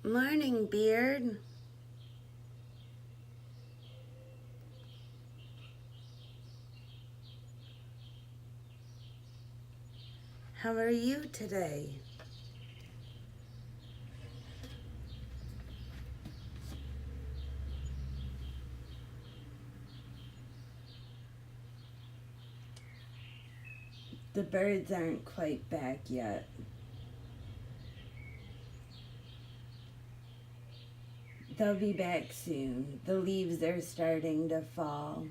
Morning, Beard. How are you today? The birds aren't quite back yet. They'll be back soon. The leaves are starting to fall.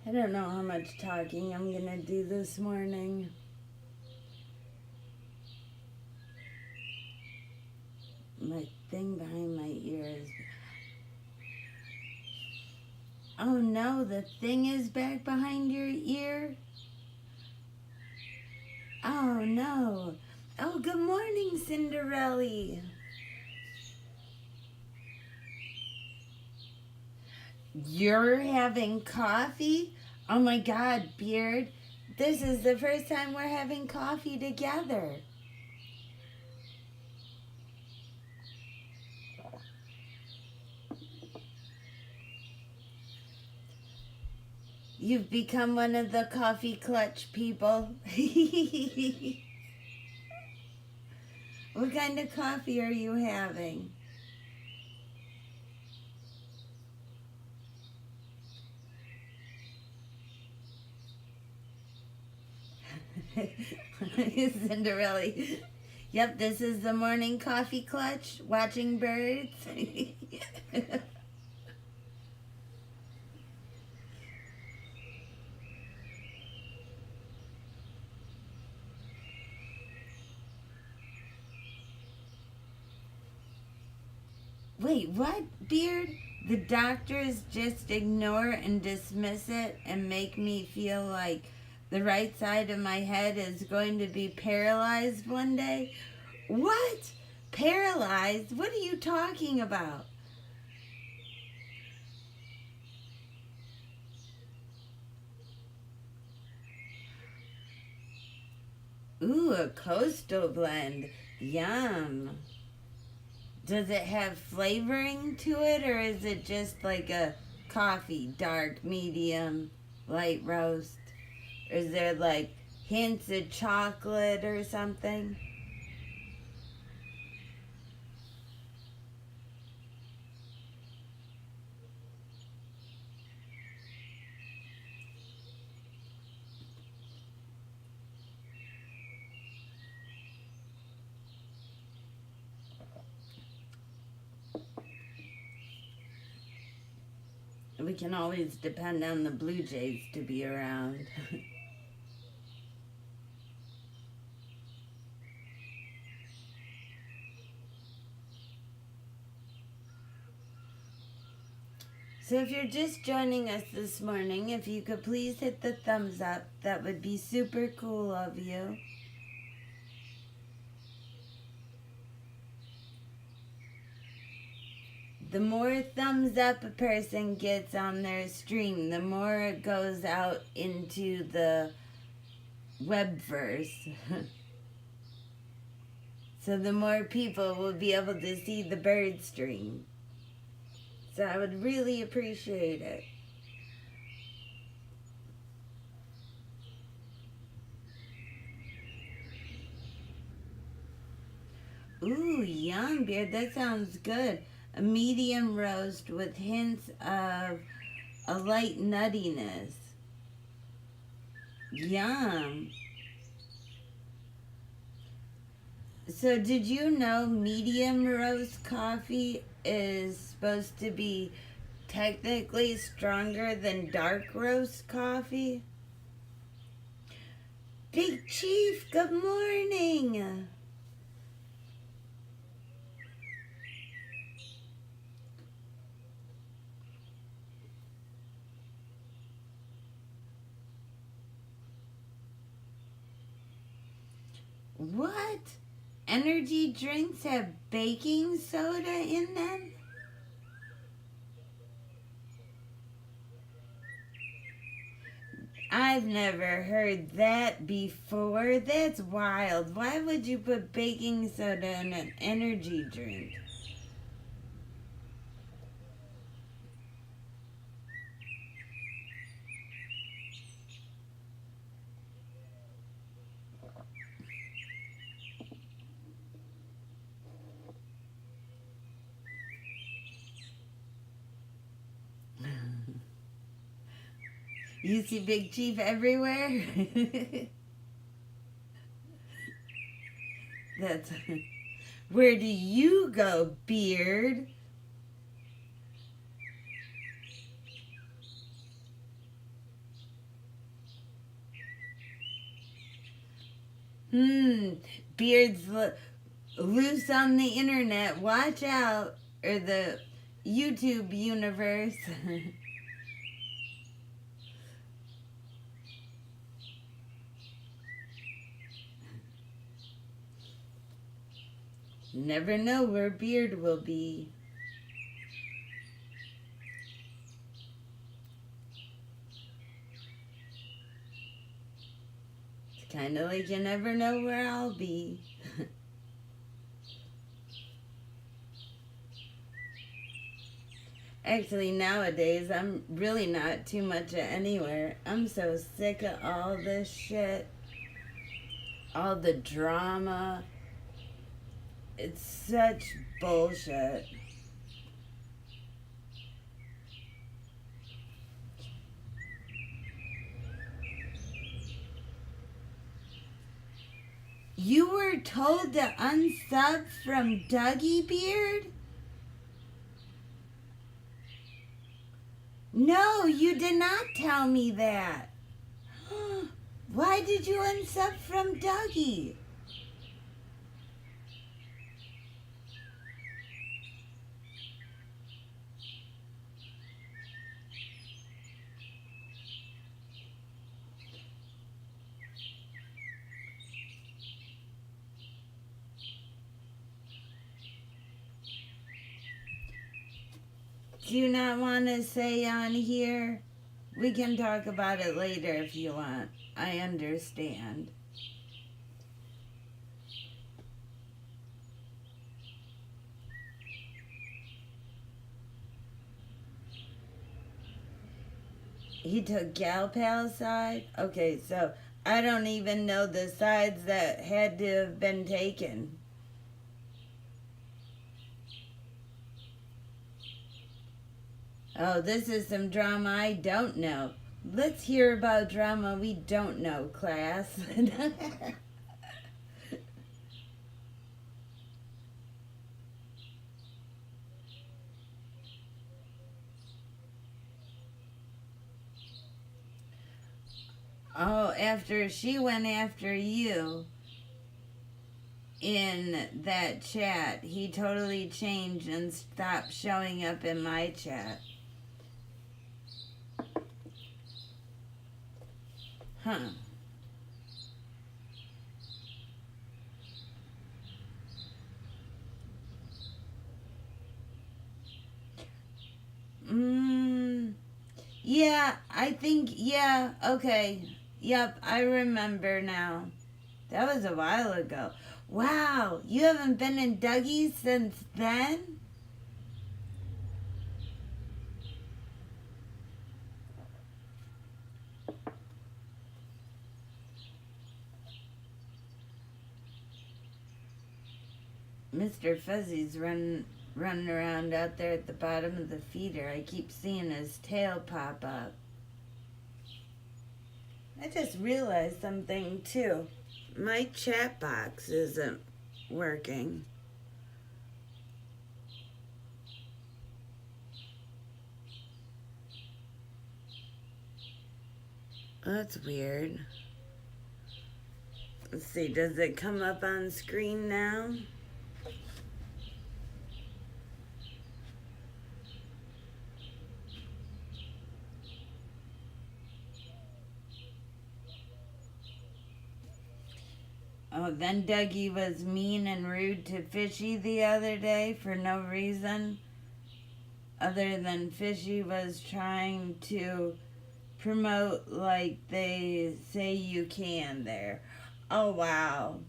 I don't know how much talking I'm gonna do this morning. My thing behind my ear is... Oh no, the thing is back behind your ear? Oh no. Oh, good morning, Cinderella. You're having coffee? Oh my God, Beard. This is the first time we're having coffee together. You've become one of the coffee clutch people. What kind of coffee are you having? Cinderella. Yep, this is the morning coffee clutch, watching birds. Wait, what, Beard? The doctors just ignore and dismiss it and make me feel like the right side of my head is going to be paralyzed one day? What? Paralyzed? What are you talking about? Ooh, a coastal blend. Yum. Does it have flavoring to it, or is it just like a coffee, dark, medium, light roast? Or is there like hints of chocolate or something? We can always depend on the Blue Jays to be around. So if you're just joining us this morning, if you could please hit the thumbs up, that would be super cool of you. The more thumbs up a person gets on their stream, the more it goes out into the webverse. So the more people will be able to see the bird stream. So I would really appreciate it. Ooh, yum, Beard. That sounds good. A medium roast with hints of a light nuttiness. Yum. So did you know medium roast coffee is supposed to be technically stronger than dark roast coffee? Big Chief, good morning. What? energy drinks have baking soda in them? I've never heard that before. That's wild. Why would you put baking soda in an energy drink? You see Big Chief everywhere? That's... Where do you go, Beard? Beard's loose on the internet. Watch out. Or the YouTube universe. Never know where Beard will be. It's kind of like you never know where I'll be. Actually, nowadays, I'm really not too much of anywhere. I'm so sick of all this shit. All the drama. It's such bullshit. You were told to unsub from Dougie Beard? No, you did not tell me that. Why did you unsub from Dougie? Do you not want to say on here? We can talk about it later if you want. I understand. He took Gal Pal's side? Okay, so I don't even know the sides that had to have been taken. Oh, this is some drama I don't know. Let's hear about drama we don't know, class. Oh, after she went after you in that chat, he totally changed and stopped showing up in my chat. Huh. Yeah, I think, yeah, okay. Yep, I remember now. That was a while ago. Wow, you haven't been in Dougie's since then? Mr. Fuzzy's running around out there at the bottom of the feeder. I keep seeing his tail pop up. I just realized something too. My chat box isn't working. That's weird. Let's see, does it come up on screen now? Oh, then Dougie was mean and rude to Fishy the other day for no reason other than Fishy was trying to promote like they say you can there. Oh, wow.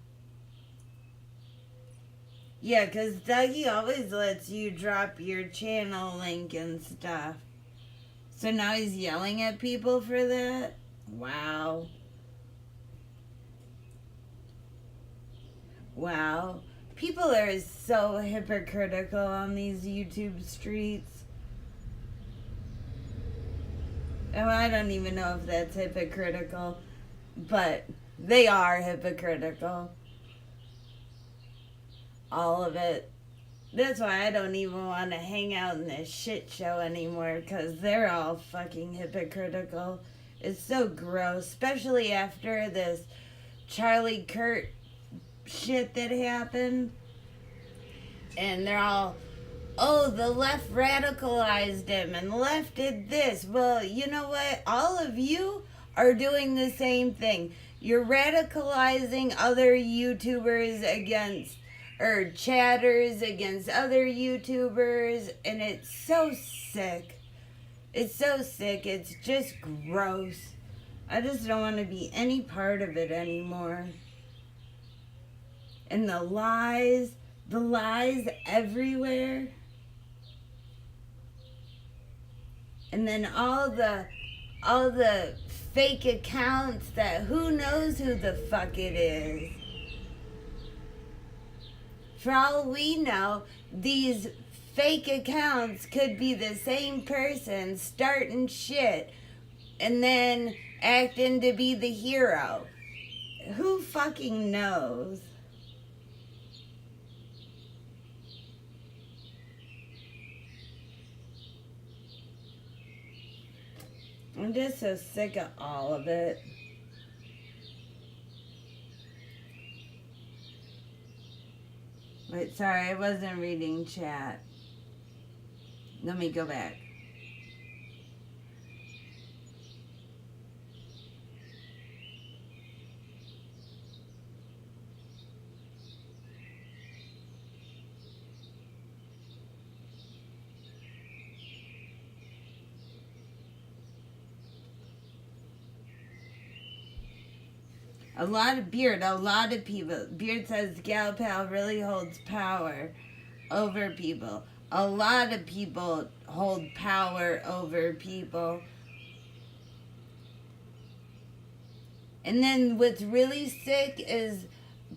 Yeah, because Dougie always lets you drop your channel link and stuff. So now he's yelling at people for that? Wow. Wow. People are so hypocritical on these YouTube streets. Oh, I don't even know if that's hypocritical, but they are hypocritical. All of it. That's why I don't even want to hang out in this shit show anymore, because they're all fucking hypocritical. It's so gross, especially after this Charlie Kirk shit that happened. And they're all, oh, the left radicalized him and the left did this. Well, you know what? All of you are doing the same thing. You're radicalizing other YouTubers against, or chatters against other YouTubers, and it's so sick. It's so sick. It's just gross. I just don't want to be any part of it anymore. And the lies everywhere. And then all the fake accounts that who knows who the fuck it is. For all we know, these fake accounts could be the same person starting shit and then acting to be the hero. Who fucking knows? I'm just so sick of all of it. Wait, sorry, I wasn't reading chat. Let me go back. A lot of people. Beard says Gal Pal really holds power over people. A lot of people hold power over people. And then what's really sick is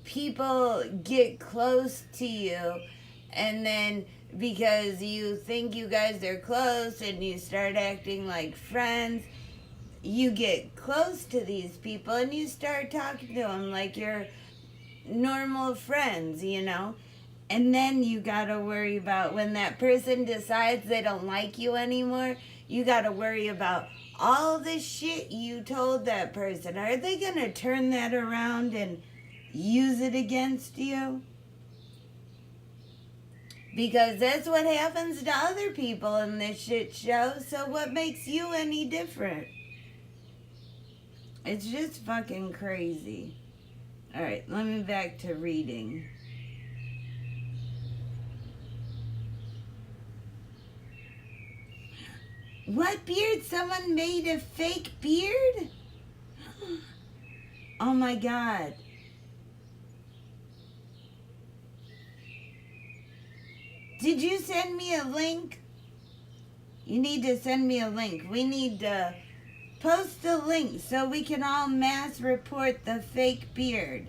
people get close to you, and then because you think you guys are close and you start acting like friends, you get close to these people and you start talking to them like you're normal friends, you know? And then you gotta worry about when that person decides they don't like you anymore, you gotta worry about all the shit you told that person. Are they gonna turn that around and use it against you? Because that's what happens to other people in this shit show, so what makes you any different? It's just fucking crazy. Alright, let me back to reading. What beard? Someone made a fake beard? Oh my god. Did you send me a link? You need to send me a link. We need to post the link so we can all mass report the fake beard.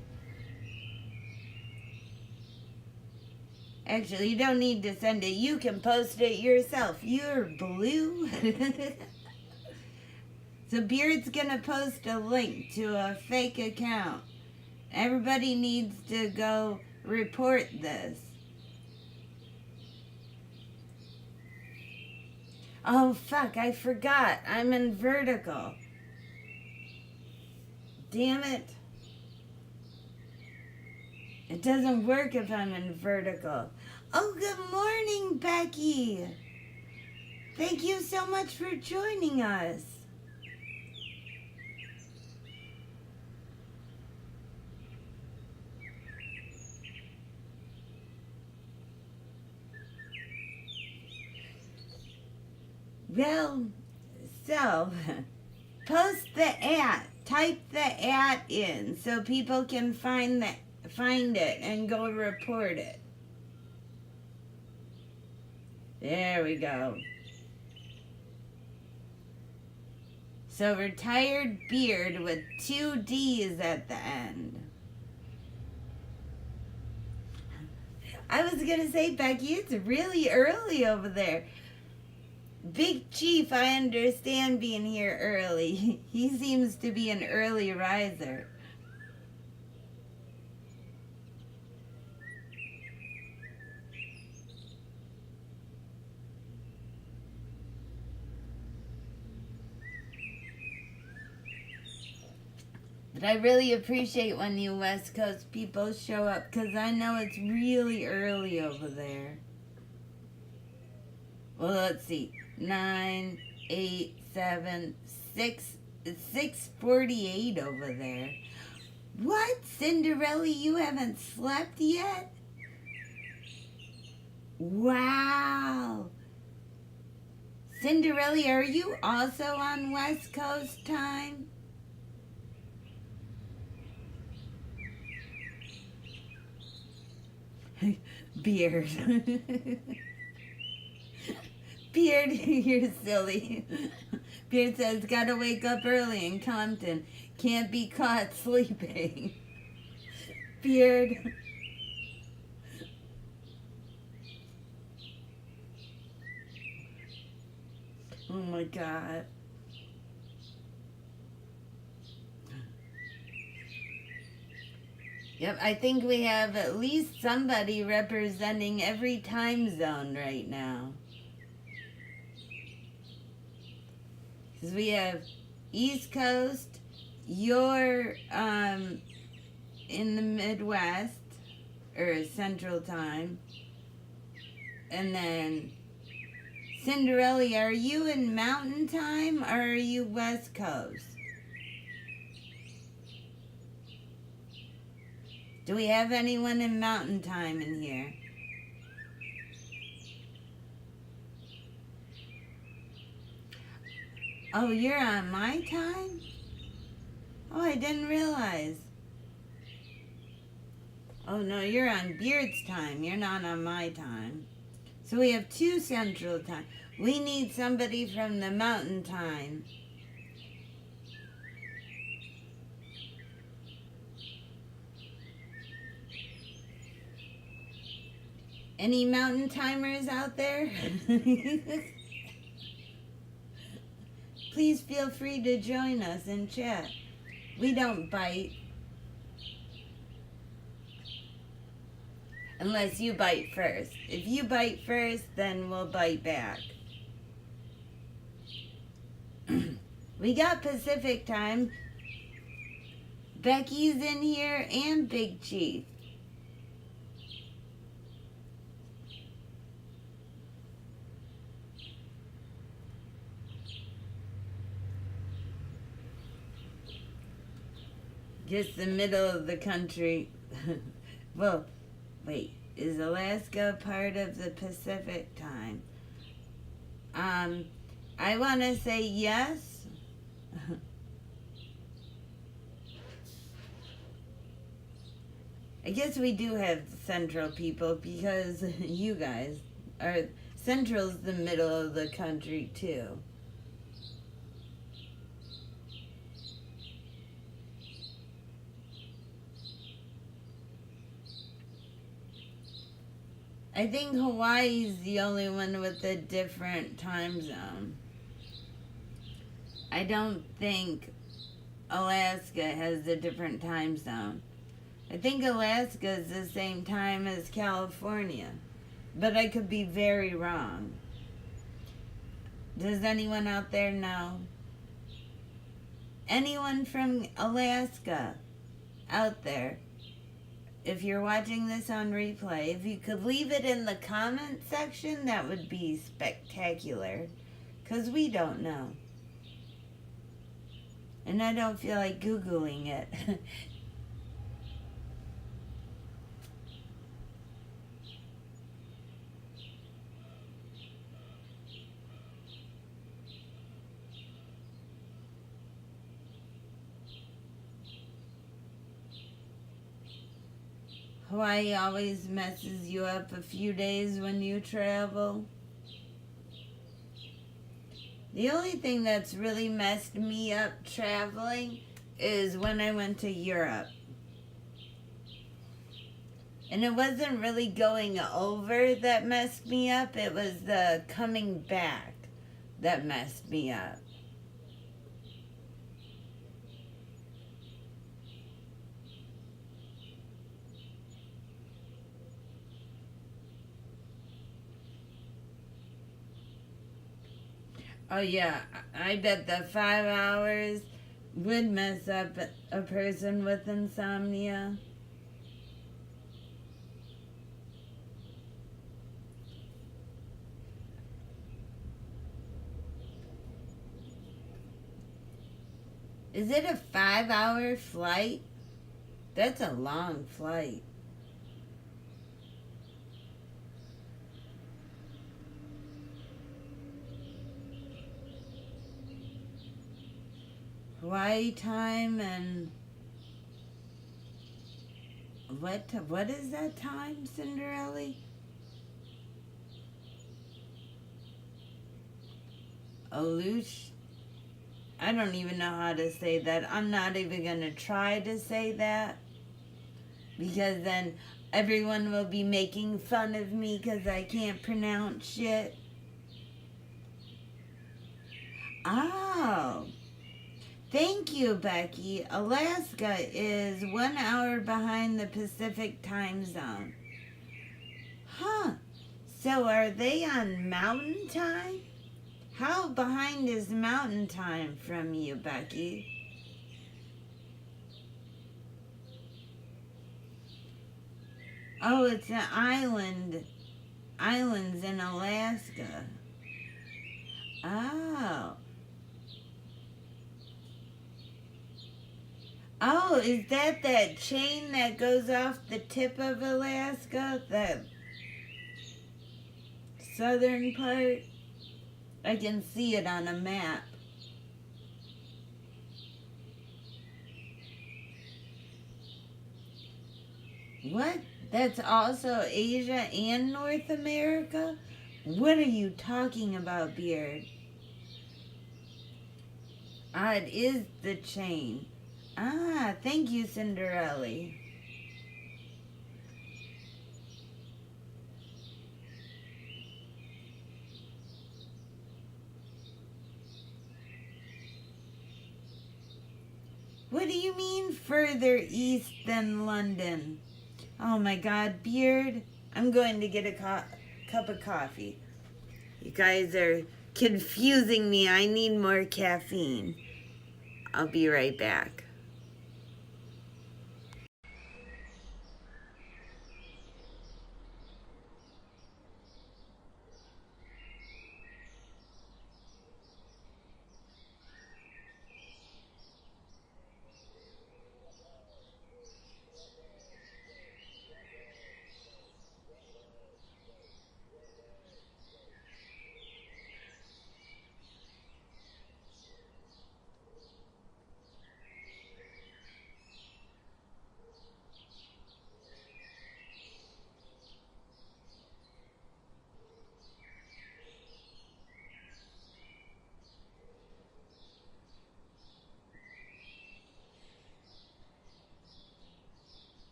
Actually, you don't need to send it. You can post it yourself. You're blue. So Beard's gonna post a link to a fake account. Everybody needs to go report this. Oh, fuck, I forgot. I'm in vertical. Damn it. It doesn't work if I'm in vertical. Oh, good morning, Becky. Thank you so much for joining us. Well, so post the at. Type the at in so people can find it and go report it. There we go. So retired beard with 2 D's at the end. I was going to say, Becky, it's really early over there. Big Chief, I understand being here early. He seems to be an early riser. But I really appreciate when you West Coast people show up, because I know it's really early over there. Well, let's see. 9, 8, 7, 6. It's 6:48 over there. What? Cinderella, you haven't slept yet? Wow. Cinderella, are you also on West Coast time? Beard. Beard, you're silly. Beard says, gotta wake up early in Compton. Can't be caught sleeping. Beard. Oh my God. Yep, I think we have at least somebody representing every time zone right now. Because we have East Coast, you're in the Midwest, or Central Time. And then, Cinderella, are you in Mountain Time, or are you West Coast? Do we have anyone in Mountain Time in here? Oh, you're on my time? Oh, I didn't realize. Oh, no, you're on Beard's time. You're not on my time. So we have 2 Central Time. We need somebody from the Mountain Time. Any Mountain Timers out there? Please feel free to join us and chat. We don't bite. Unless you bite first. If you bite first, then we'll bite back. We got Pacific Time. Becky's in here and Big Chief. Just the middle of the country. Well, wait, is Alaska part of the Pacific Time? I want to say yes. I guess we do have Central people because you guys are... Central's the middle of the country too. I think Hawaii's the only one with a different time zone. I don't think Alaska has a different time zone. I think Alaska is the same time as California, but I could be very wrong. Does anyone out there know? Anyone from Alaska out there? If you're watching this on replay, if you could leave it in the comment section, that would be spectacular. Because we don't know. And I don't feel like Googling it. Hawaii always messes you up a few days when you travel. The only thing that's really messed me up traveling is when I went to Europe. And it wasn't really going over that messed me up, it was the coming back that messed me up. Oh yeah, I bet the 5 hours would mess up a person with insomnia. Is it a 5 hour flight? That's a long flight. Hawaii time and what is that time, Cinderella? Alush? I don't even know how to say that. I'm not even gonna try to say that because then everyone will be making fun of me because I can't pronounce shit. Oh. Thank you, Becky. Alaska is 1 hour behind the Pacific time zone. Huh. So are they on mountain time? How behind is mountain time from you, Becky? Oh, it's an island. Islands in Alaska. Oh. Oh, is that chain that goes off the tip of Alaska? That southern part? I can see it on a map. What? That's also Asia and North America? What are you talking about, Beard? Ah, it is the chain. Ah, thank you, Cinderella. What do you mean further east than London? Oh my god, Beard, I'm going to get a cup of coffee. You guys are confusing me. I need more caffeine. I'll be right back.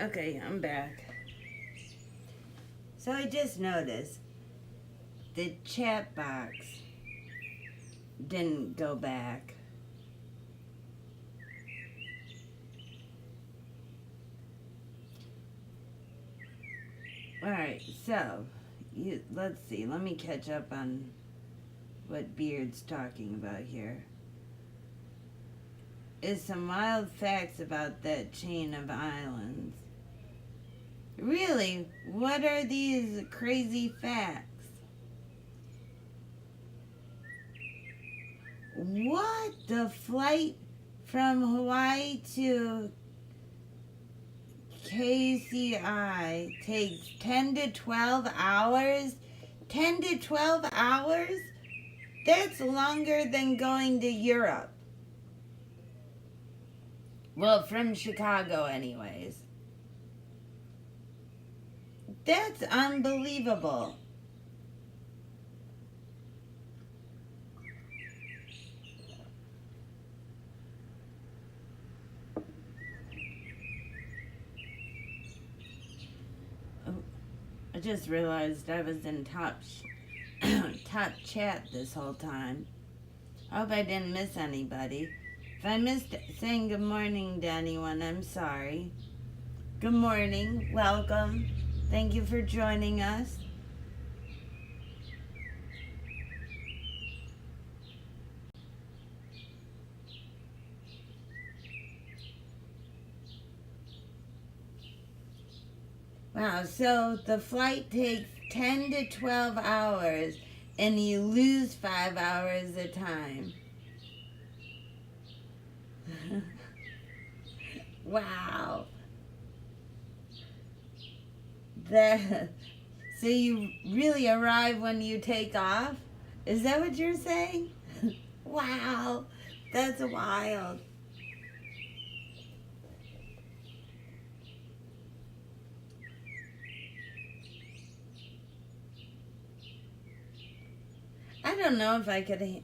Okay, I'm back. So I just noticed the chat box didn't go back. Alright, so let's see. Let me catch up on what Beard's talking about here. Is some wild facts about that chain of islands. Really? What are these crazy facts? What? The flight from Hawaii to KCI takes 10 to 12 hours? 10 to 12 hours? That's longer than going to Europe. Well, from Chicago anyways. That's unbelievable. Oh, I just realized I was in top chat this whole time. I hope I didn't miss anybody. If I missed saying good morning to anyone, I'm sorry. Good morning. Welcome. Thank you for joining us. Wow, so the flight takes 10 to 12 hours and you lose 5 hours of time. Wow. So you really arrive when you take off? Is that what you're saying? Wow, that's wild. I don't know if I could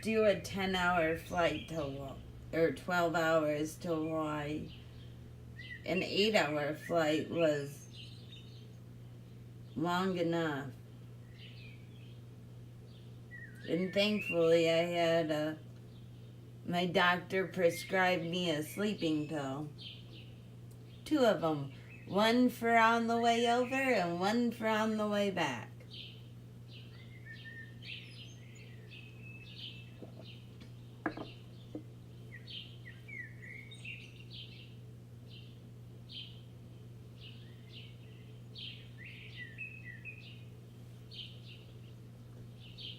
do a 10-hour flight to, or 12 hours to Hawaii. An 8-hour flight was long enough. And thankfully I had my doctor prescribed me a sleeping pill. 2 of them. One for on the way over and one for on the way back.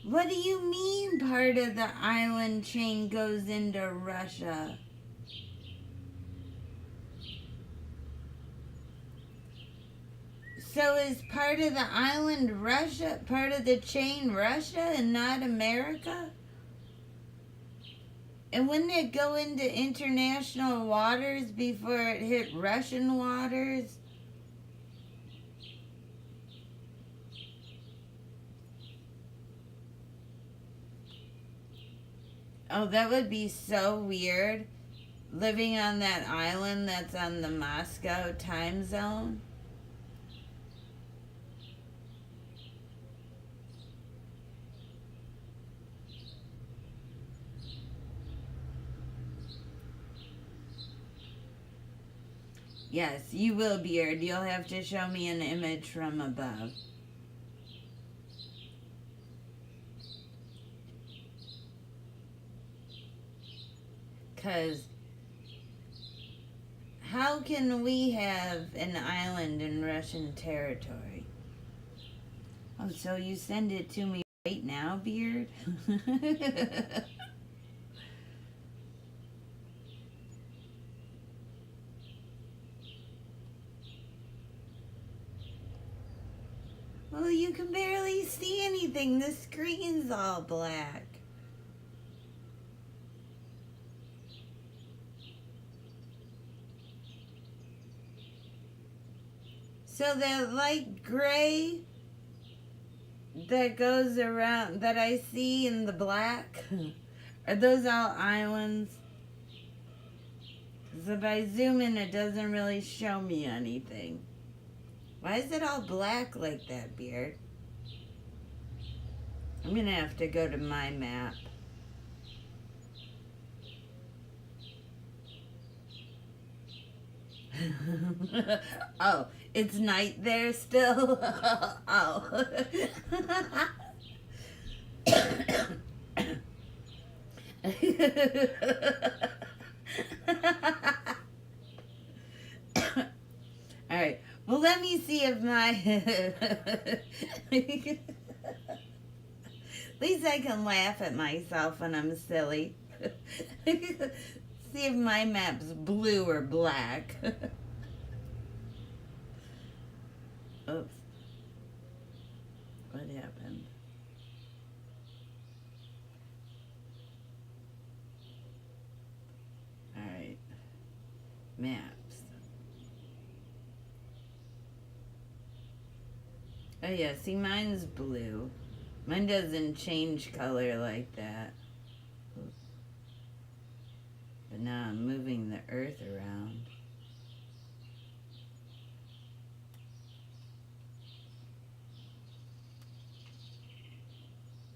What do you mean part of the island chain goes into Russia? So is part of the island Russia, part of the chain Russia and not America? And wouldn't it go into international waters before it hit Russian waters? Oh, that would be so weird. Living on that island that's on the Moscow time zone. Yes, you will, Beard. You'll have to show me an image from above. Because how can we have an island in Russian territory? Oh, so you send it to me right now, Beard? Well, you can barely see anything. The screen's all black. So that light gray that goes around, that I see in the black, are those all islands? Because if I zoom in, it doesn't really show me anything. Why is it all black like that, Beard? I'm gonna have to go to my map. Oh, it's night there still? Oh. Alright, well, let me see if my. At least I can laugh at myself when I'm silly. See if my map's blue or black. Oops. What happened? Alright. Maps. Oh yeah, see, mine's blue. Mine doesn't change color like that. But now I'm moving the earth around.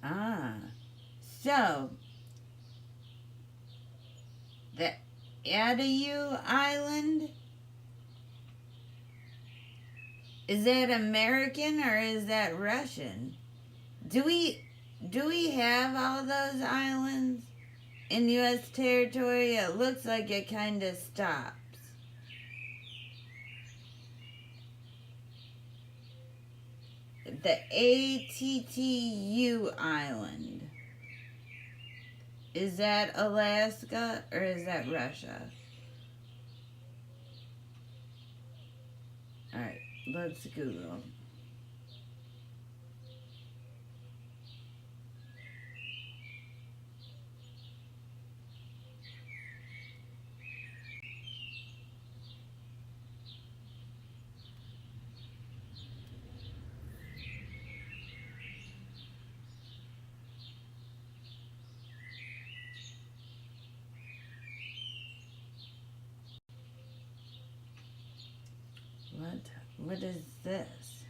Ah, so the Adayu Island, is that American or is that Russian? Do we have all those islands in U.S. territory? It looks like it kind of stops. The ATTU Island. Is that Alaska or is that Russia? Alright, let's Google. What is this?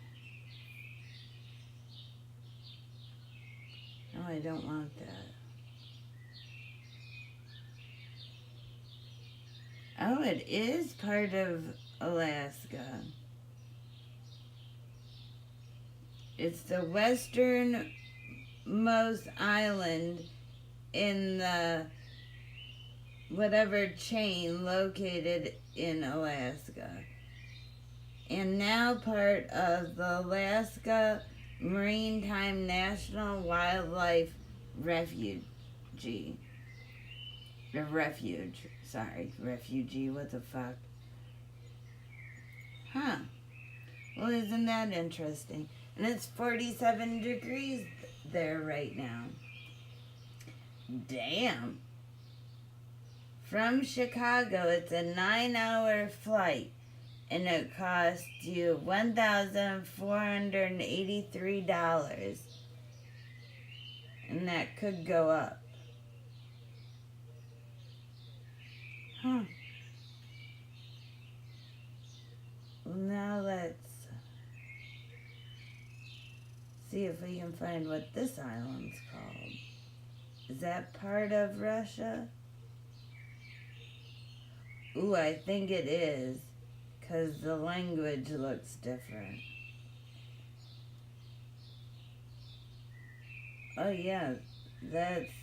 No, I don't want that. Oh, it is part of Alaska. It's the westernmost island in the whatever chain located in Alaska. And now part of the Alaska Maritime National Wildlife Refuge. Refugee, what the fuck? Huh. Well, isn't that interesting? And it's 47 degrees there right now. Damn. From Chicago, it's a 9-hour flight. And it costs you $1,483. And that could go up. Huh. Well, now let's see if we can find what this island's called. Is that part of Russia? Ooh, I think it is. Because the language looks different. Oh yeah, that's...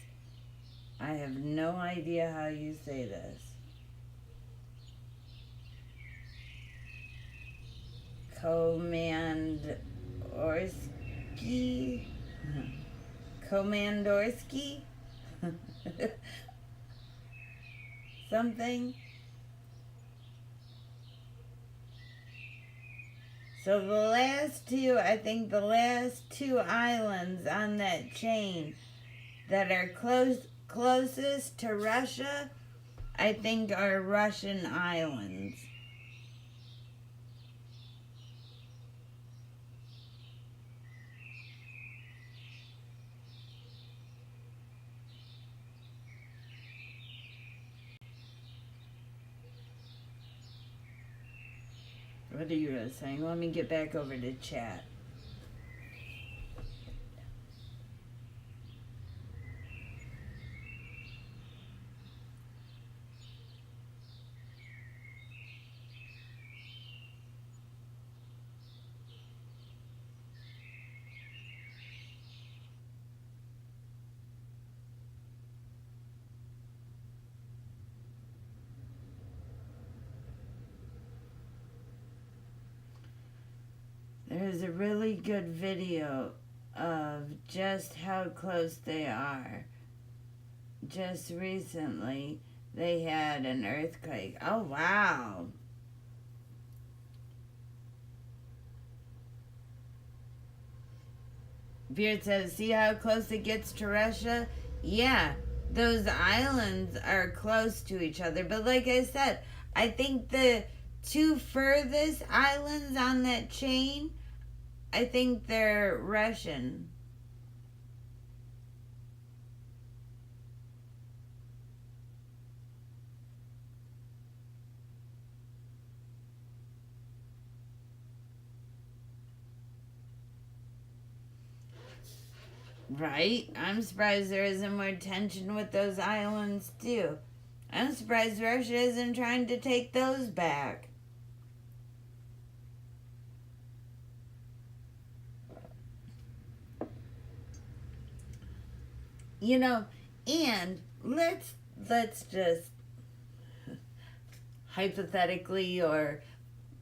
I have no idea how you say this. Komandorski? Komandorski? Something? So I think the last two islands on that chain that are closest to Russia, I think are Russian islands. What are you guys saying? Let me get back over to chat. There's a really good video of just how close they are. Just recently, they had an earthquake. Oh, wow. Beard says, see how close it gets to Russia? Yeah, those islands are close to each other. But like I said, I think the two furthest islands on that chain, I think they're Russian. Right? I'm surprised there isn't more tension with those islands, too. I'm surprised Russia isn't trying to take those back. You know, and let's just hypothetically or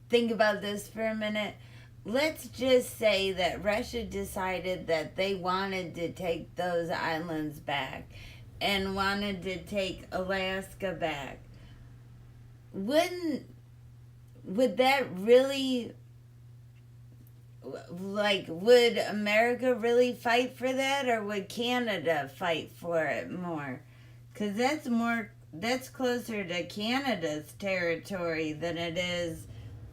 think about this for a minute. Let's just say that Russia decided that they wanted to take those islands back and wanted to take Alaska back. Would that really, like, would America really fight for that, or would Canada fight for it more? Because that's closer to Canada's territory than it is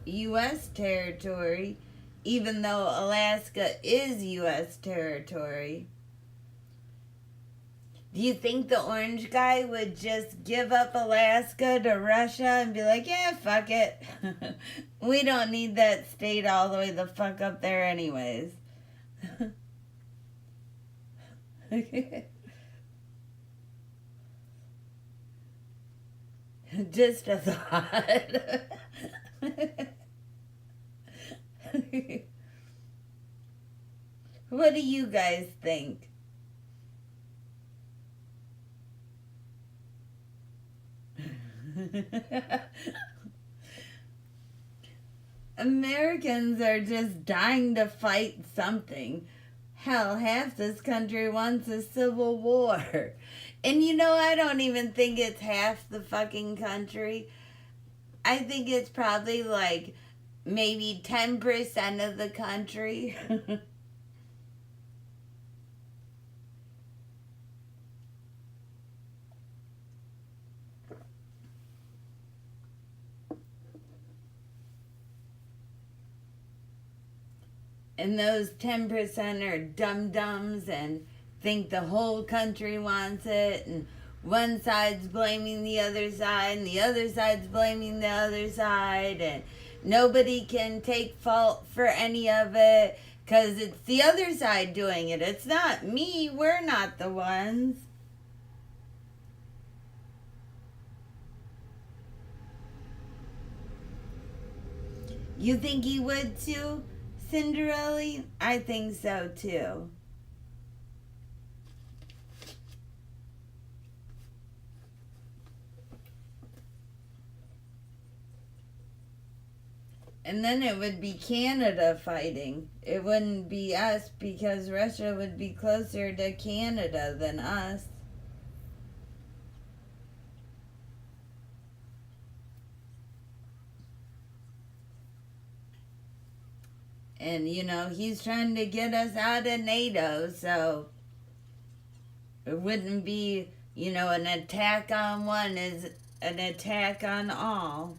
U.S. territory, even though Alaska is U.S. territory. Do you think the orange guy would just give up Alaska to Russia and be like, yeah, fuck it. We don't need that state all the way the fuck up there anyways. Just a thought. What do you guys think? Americans are just dying to fight something. Hell, half this country wants a civil war. And you know, I don't even think it's half the fucking country. I think it's probably like maybe 10% of the country. And those 10% are dum-dums and think the whole country wants it, and one side's blaming the other side, and the other side's blaming the other side, and nobody can take fault for any of it, because it's the other side doing it. It's not me. We're not the ones. You think he would too, Cinderella? I think so too. And then it would be Canada fighting. It wouldn't be us, because Russia would be closer to Canada than us. And, you know, he's trying to get us out of NATO, so it wouldn't be, you know, an attack on one is an attack on all.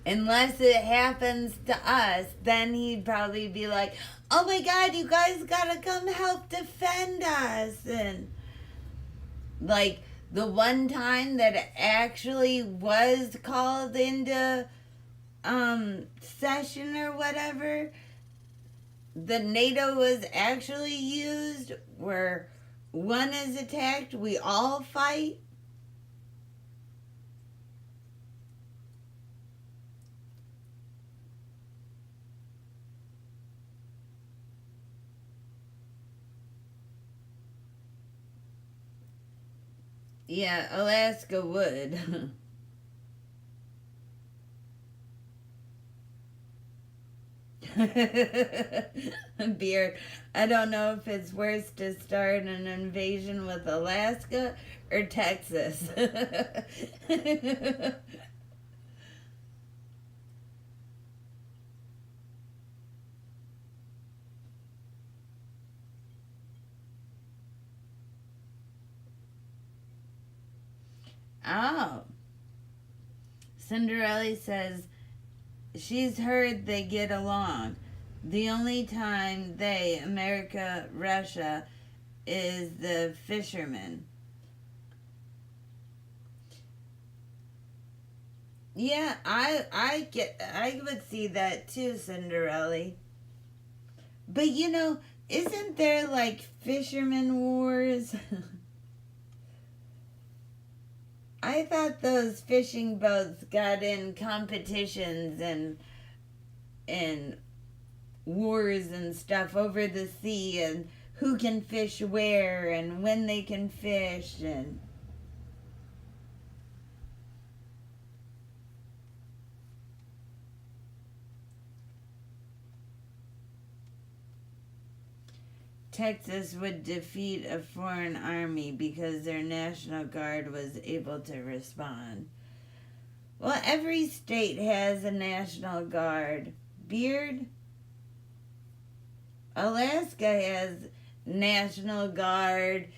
Unless it happens to us, then he'd probably be like, oh my God, you guys gotta come help defend us. And, like, The one time that it actually was called into session or whatever, the NATO was actually used where one is attacked, we all fight. Yeah, Alaska would. Beard. I don't know if it's worse to start an invasion with Alaska or Texas. Oh. Cinderella says she's heard they get along. The only time they, America, Russia, is the fishermen. Yeah, I would see that too, Cinderella. But isn't there like fisherman wars? I thought those fishing boats got in competitions and wars and stuff over the sea and who can fish where and when they can fish and Texas would defeat a foreign army because their National Guard was able to respond. Well, every state has a National Guard. Beard? Alaska has National Guard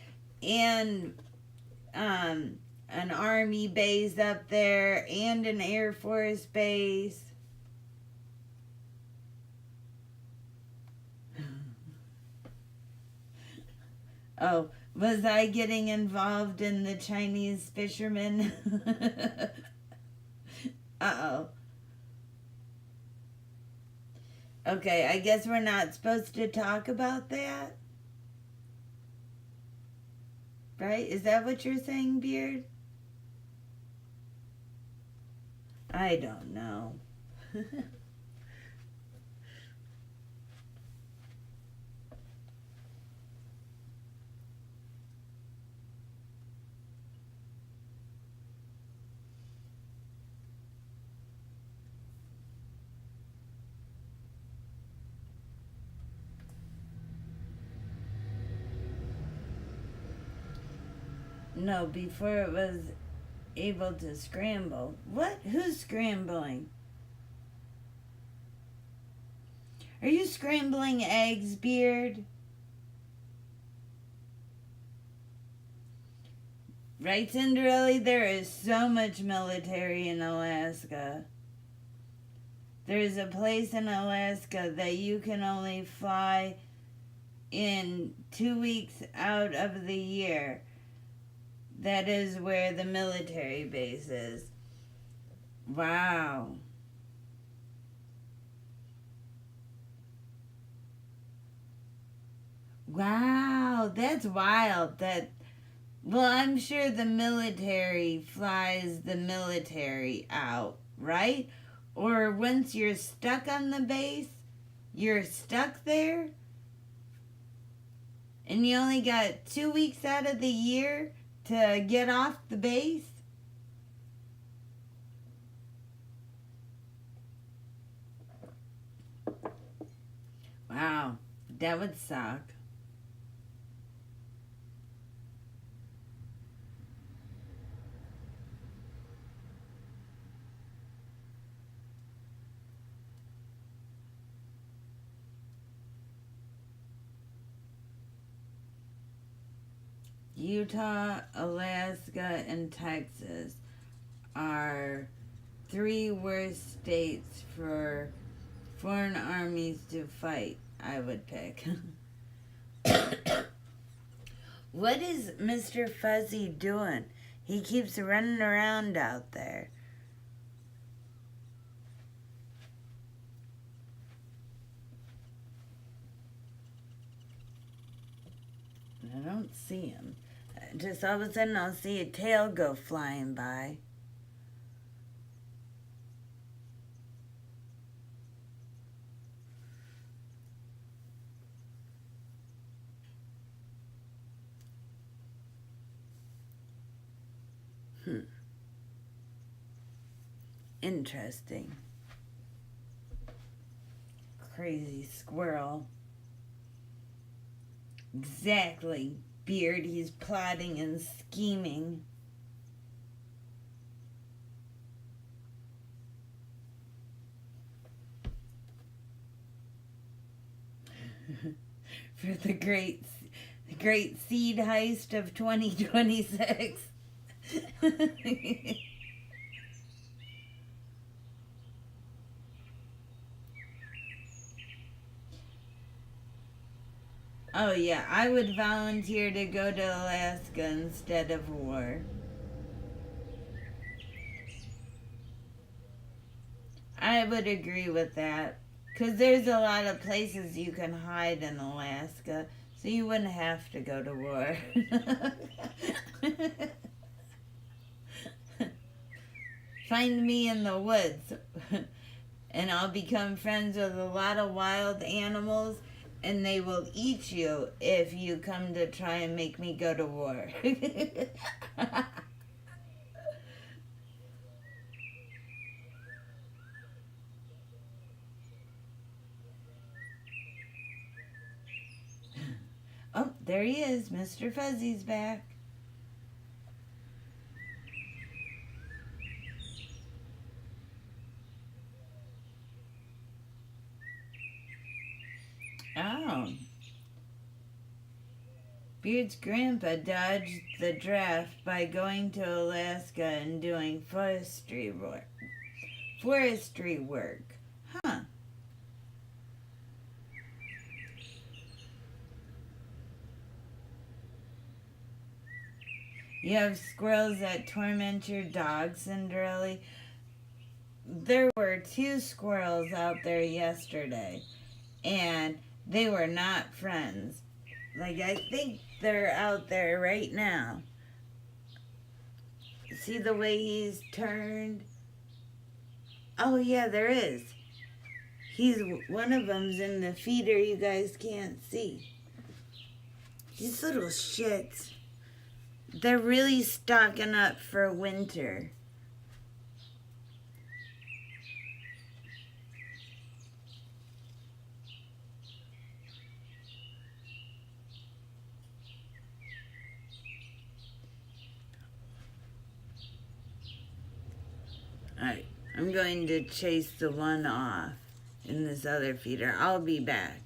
and an army base up there and an Air Force base. Oh, was I getting involved in the Chinese fishermen? Uh-oh. Okay, I guess we're not supposed to talk about that. Right? Is that what you're saying, Beard? I don't know. No, before it was able to scramble. What? Who's scrambling? Are you scrambling eggs, Beard? Right, Cinderella? There is so much military in Alaska. There's a place in Alaska that you can only fly in 2 weeks out of the year. That is where the military base is. Wow. Wow, that's wild. Well, I'm sure the military flies the military out, right? Or once you're stuck on the base, you're stuck there, and you only got 2 weeks out of the year to get off the base? Wow, that would suck. Utah, Alaska, and Texas are three worst states for foreign armies to fight, I would pick. What is Mr. Fuzzy doing? He keeps running around out there. I don't see him. Just all of a sudden I'll see a tail go flying by. Interesting. Crazy squirrel. Exactly. Beard, he's plotting and scheming. For the great seed heist of 2026. Oh yeah, I would volunteer to go to Alaska instead of war. I would agree with that. Because there's a lot of places you can hide in Alaska, so you wouldn't have to go to war. Find me in the woods, and I'll become friends with a lot of wild animals, and they will eat you if you come to try and make me go to war. Oh, there he is. Mr. Fuzzy's back. Oh. Beard's grandpa dodged the draft by going to Alaska and doing forestry work. Huh. You have squirrels that torment your dog, Cinderella. There were 2 squirrels out there yesterday, and they were not friends. Like, I think they're out there right now. See the way he's turned? Oh, yeah, there is. One of them's in the feeder you guys can't see. These little shits. They're really stocking up for winter. Alright, I'm going to chase the one off in this other feeder. I'll be back.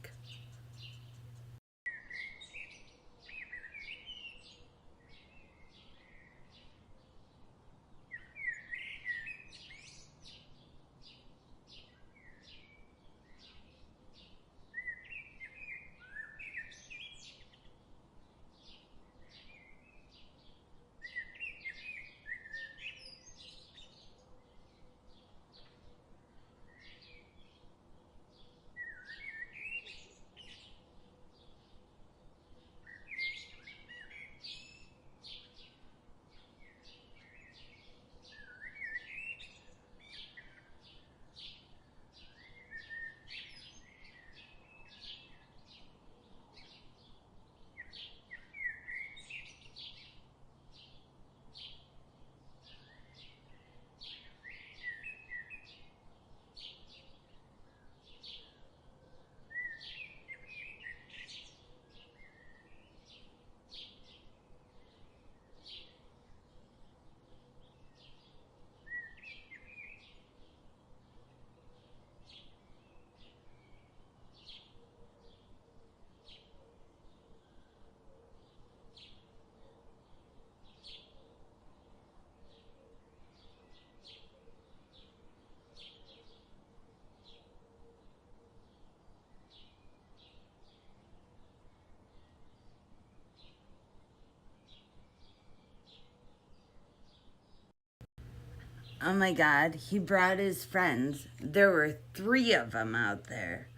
Oh my God, he brought his friends. There were 3 of them out there.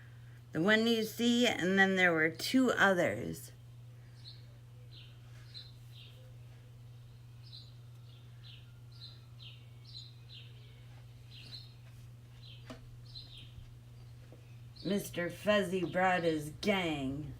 The one you see, and then there were 2 others. Mr. Fuzzy brought his gang.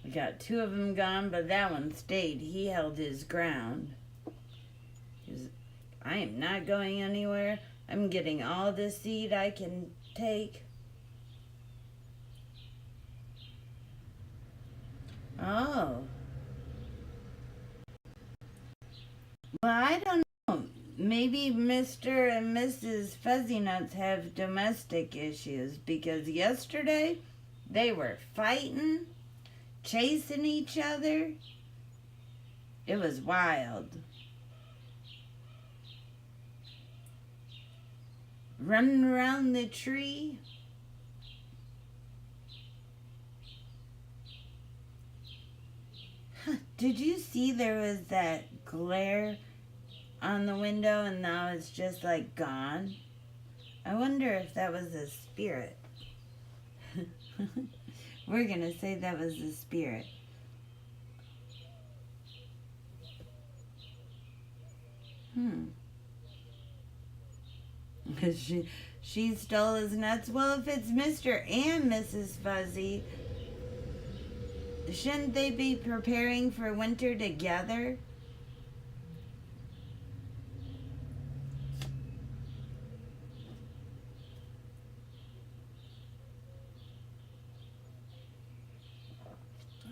We got 2 of them gone, but that one stayed. He held his ground. I am not going anywhere. I'm getting all the seed I can take. Oh. Well, I don't know. Maybe Mr. and Mrs. Fuzzy Nuts have domestic issues because yesterday they were fighting, chasing each other. It was wild. Running around the tree. Did you see there was that glare on the window and now it's just like gone? I wonder if that was a spirit. We're gonna say that was a spirit. She stole his nuts. Well, if it's Mr. and Mrs. Fuzzy, shouldn't they be preparing for winter together?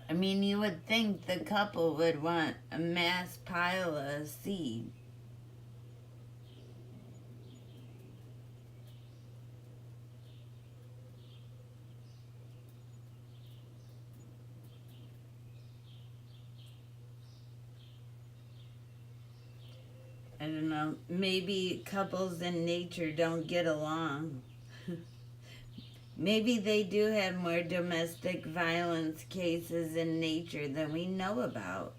I mean, you would think the couple would want a mass pile of seed. I don't know, maybe couples in nature don't get along. Maybe they do have more domestic violence cases in nature than we know about.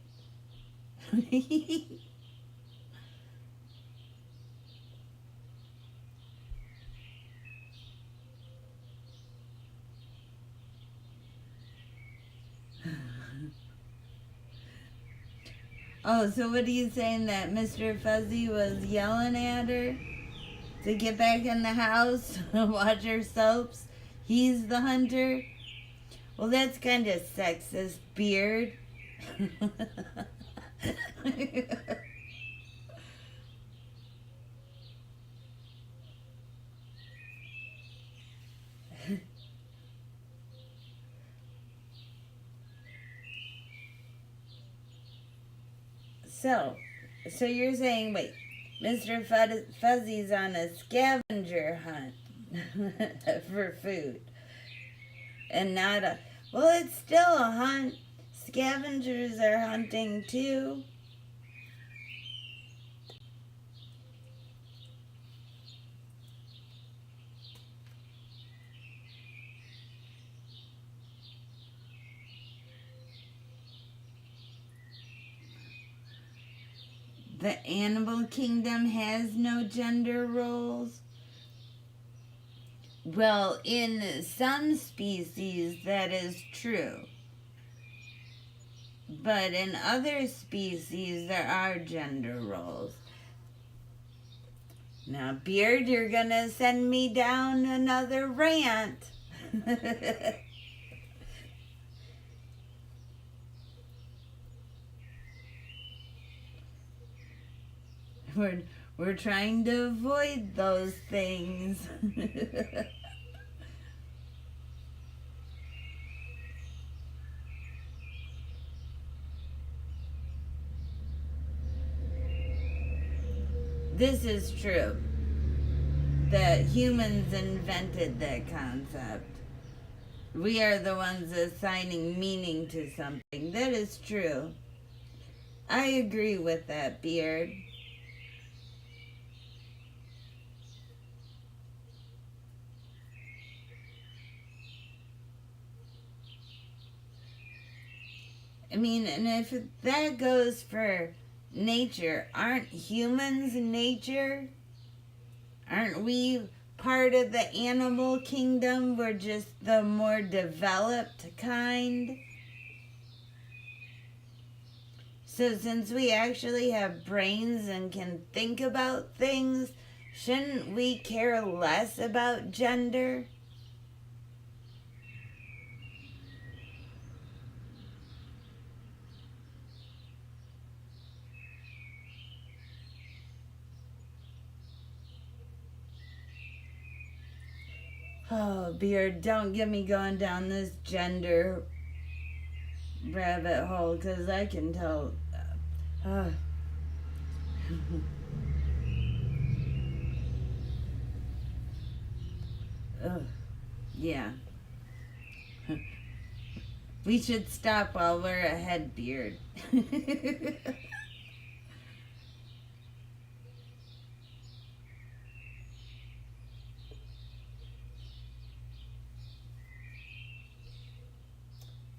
Oh, so what are you saying, that Mr. Fuzzy was yelling at her to get back in the house, watch her soaps? He's the hunter? Well, that's kind of sexist, Beard. So you're saying, wait, Mr. Fuzzy's on a scavenger hunt for food. And not a, well, it's still a hunt. Scavengers are hunting too. The animal kingdom has no gender roles. Well, in some species that is true. But in other species there are gender roles. Now, Beard, you're gonna send me down another rant. We're trying to avoid those things. This is true. That humans invented that concept. We are the ones assigning meaning to something. That is true. I agree with that, Beard. I mean, and if that goes for nature, aren't humans nature? Aren't we part of the animal kingdom? We're just the more developed kind. So since we actually have brains and can think about things, shouldn't we care less about gender? Oh, Beard, don't get me going down this gender rabbit hole, because I can tell. Uh, yeah. We should stop while we're ahead, Beard.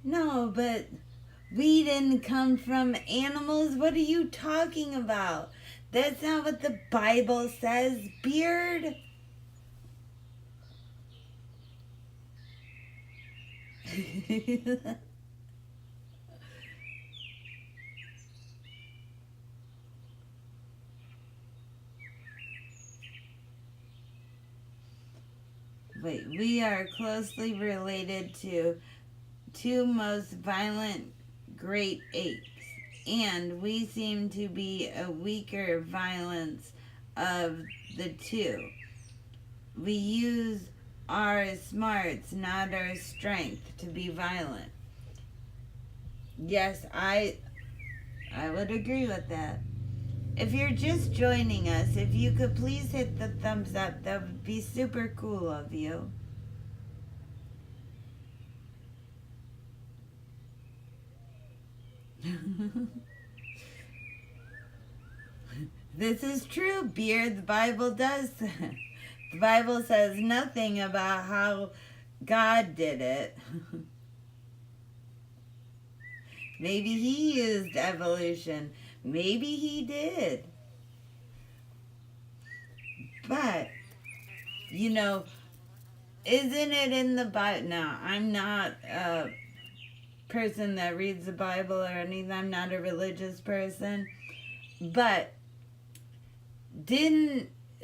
No, but we didn't come from animals. What are you talking about? That's not what the Bible says, Beard. Wait, we are closely related to two most violent great apes, and we seem to be a weaker violence of the two. We use our smarts, not our strength, to be violent. Yes, I would agree with that. If you're just joining us, if you could please hit the thumbs up, that would be super cool of you. This is true, Beard. The Bible does. The Bible says nothing about how God did it. Maybe he used evolution. Maybe he did. But, you know, isn't it in the Bible? Now, I'm not a person that reads the Bible or anything. I'm not a religious person. But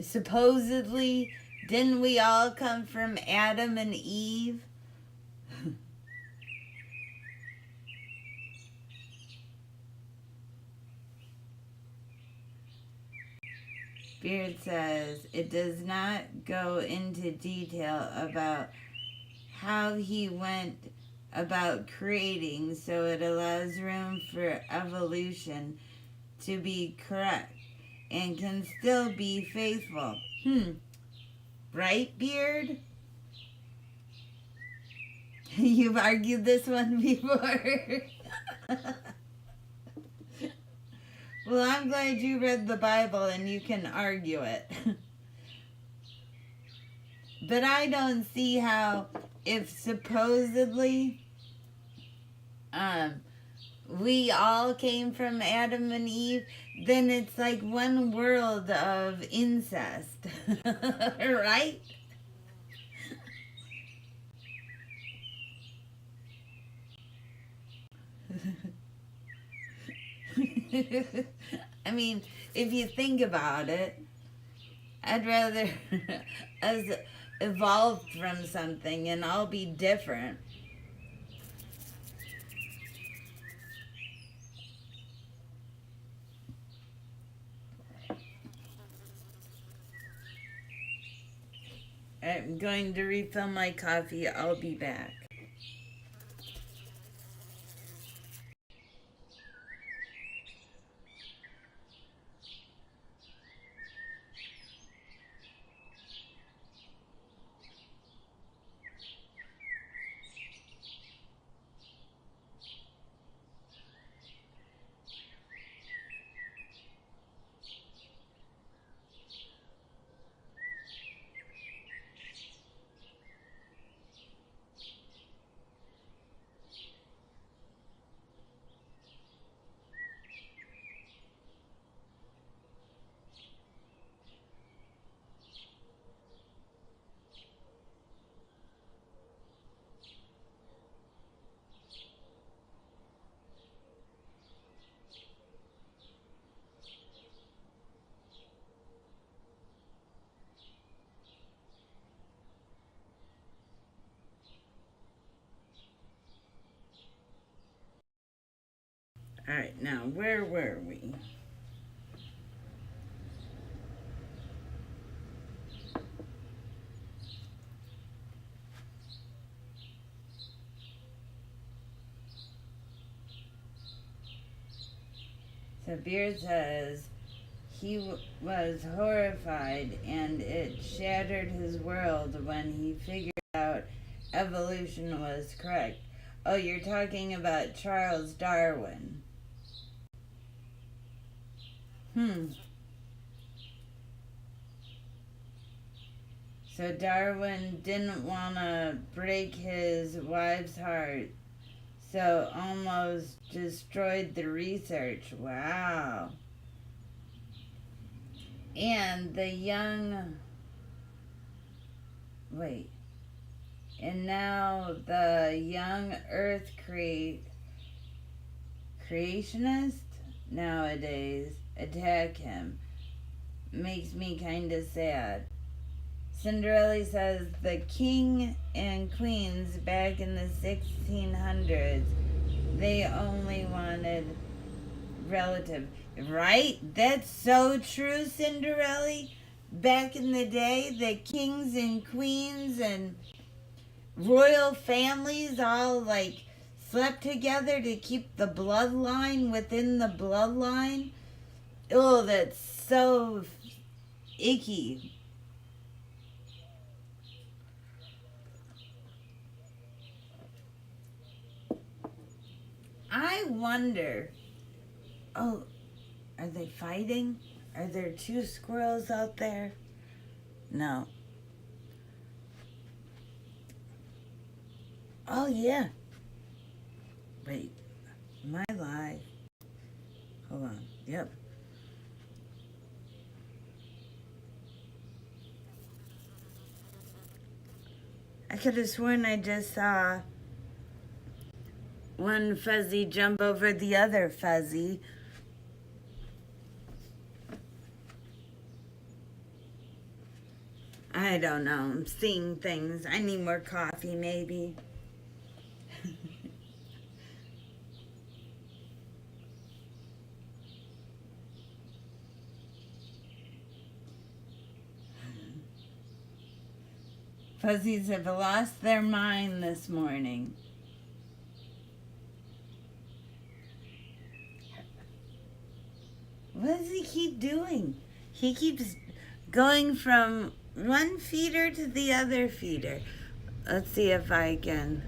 supposedly, didn't we all come from Adam and Eve? Beard says it does not go into detail about how he went about creating, so it allows room for evolution to be correct and can still be faithful. Right, Beard? You've argued this one before. Well, I'm glad you read the Bible and you can argue it. But I don't see how, if supposedly we all came from Adam and Eve, then it's like one world of incest. Right? I mean, if you think about it, I'd rather us evolve from something and all be different. I'm going to refill my coffee. I'll be back. Alright, now where were we? So Beard says he was horrified and it shattered his world when he figured out evolution was correct. Oh, you're talking about Charles Darwin. So Darwin didn't want to break his wife's heart, so almost destroyed the research. Wow. And the young... Wait. And now the young earth creationist nowadays attack him. Makes me kinda sad. Cinderella says the king and queens back in the 1600s, they only wanted relative. Right? That's so true, Cinderella. Back in the day, the kings and queens and royal families all like slept together to keep the bloodline within the bloodline. Oh, that's so icky. I wonder. Oh, are they fighting? Are there two squirrels out there? No. Oh, yeah. Wait. My life. Hold on. Yep. I could have sworn I just saw one fuzzy jump over the other fuzzy. I don't know. I'm seeing things. I need more coffee, maybe. Fuzzies have lost their mind this morning. What does he keep doing? He keeps going from one feeder to the other feeder. Let's see if I can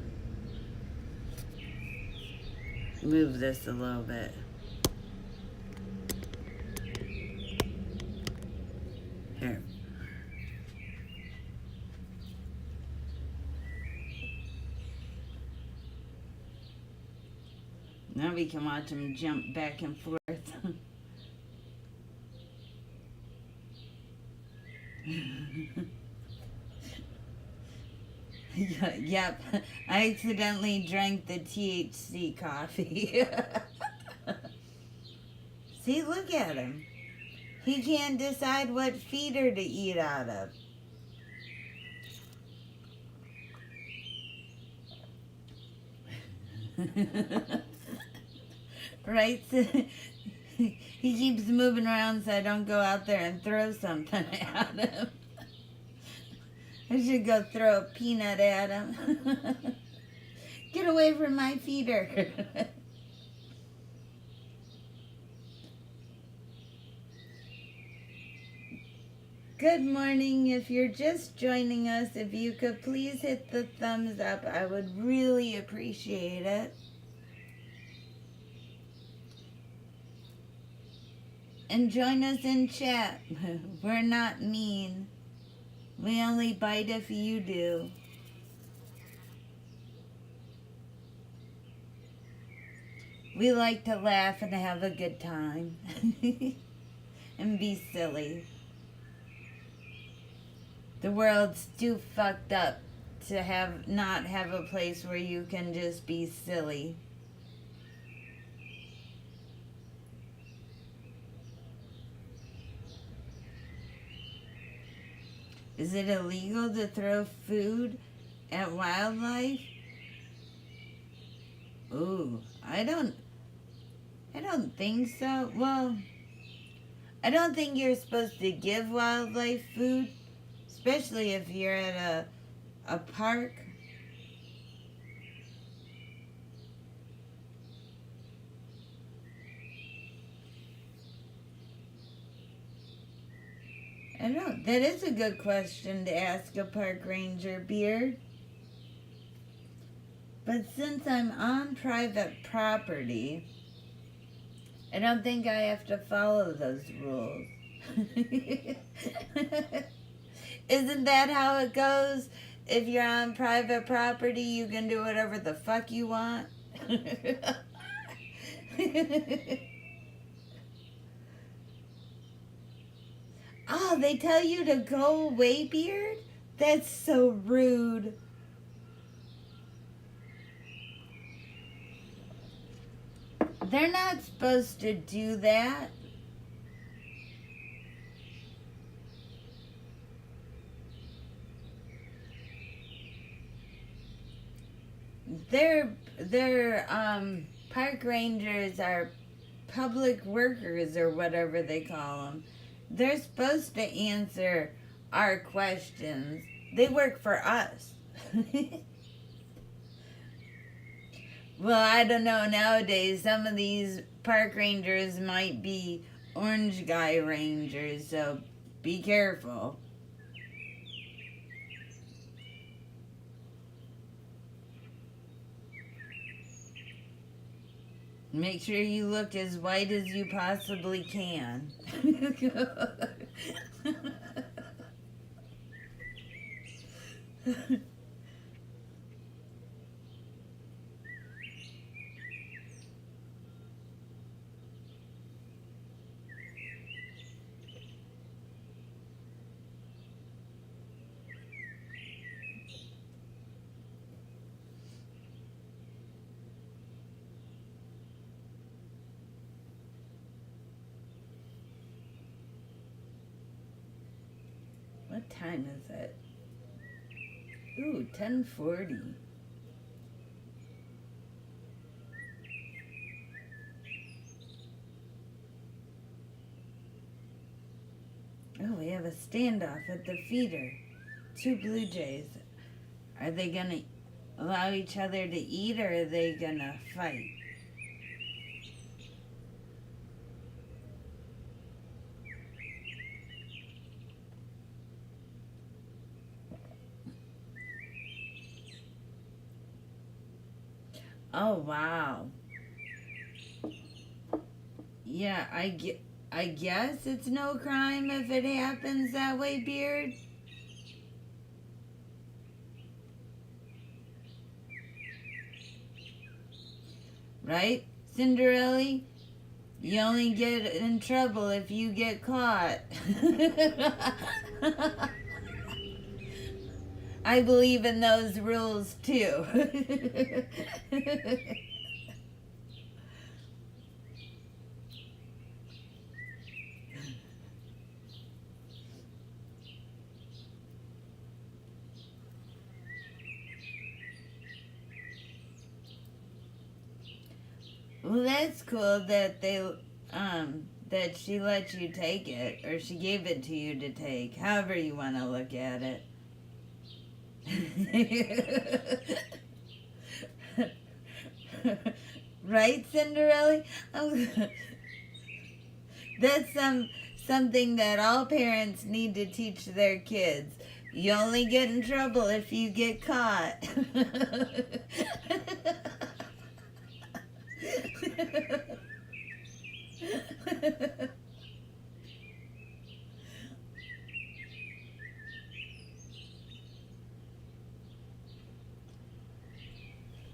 move this a little bit. Here. Now we can watch him jump back and forth. Yep, I accidentally drank the THC coffee. See, look at him. He can't decide what feeder to eat out of. Right? He keeps moving around so I don't go out there and throw something at him. I should go throw a peanut at him. Get away from my feeder. Good morning. If you're just joining us, if you could please hit the thumbs up, I would really appreciate it. And join us in chat. We're not mean. We only bite if you do. We like to laugh and have a good time. And be silly. The world's too fucked up to not have a place where you can just be silly. Is it illegal to throw food at wildlife? Ooh, I don't... I don't think so. Well, I don't think you're supposed to give wildlife food, especially if you're at a park. I don't know. That is a good question to ask a park ranger, Beard. But since I'm on private property, I don't think I have to follow those rules. Isn't that how it goes? If you're on private property, you can do whatever the fuck you want. Oh, they tell you to go away, Beard? That's so rude. They're not supposed to do that. Their park rangers are public workers or whatever they call them. They're supposed to answer our questions. They work for us. Well, I don't know nowadays. Some of these park rangers might be orange guy rangers, so be careful. Make sure you look as white as you possibly can. What time is it? Ooh, 10:40. Oh, we have a standoff at the feeder. Two blue jays. Are they gonna allow each other to eat, or are they gonna fight? Oh, wow. Yeah, I guess it's no crime if it happens that way, Beard. Right, Cinderella? You only get in trouble if you get caught. I believe in those rules too. Well, that's cool that that she let you take it, or she gave it to you to take, however you want to look at it. Right, Cinderella? Oh, that's something that all parents need to teach their kids. You only get in trouble if you get caught.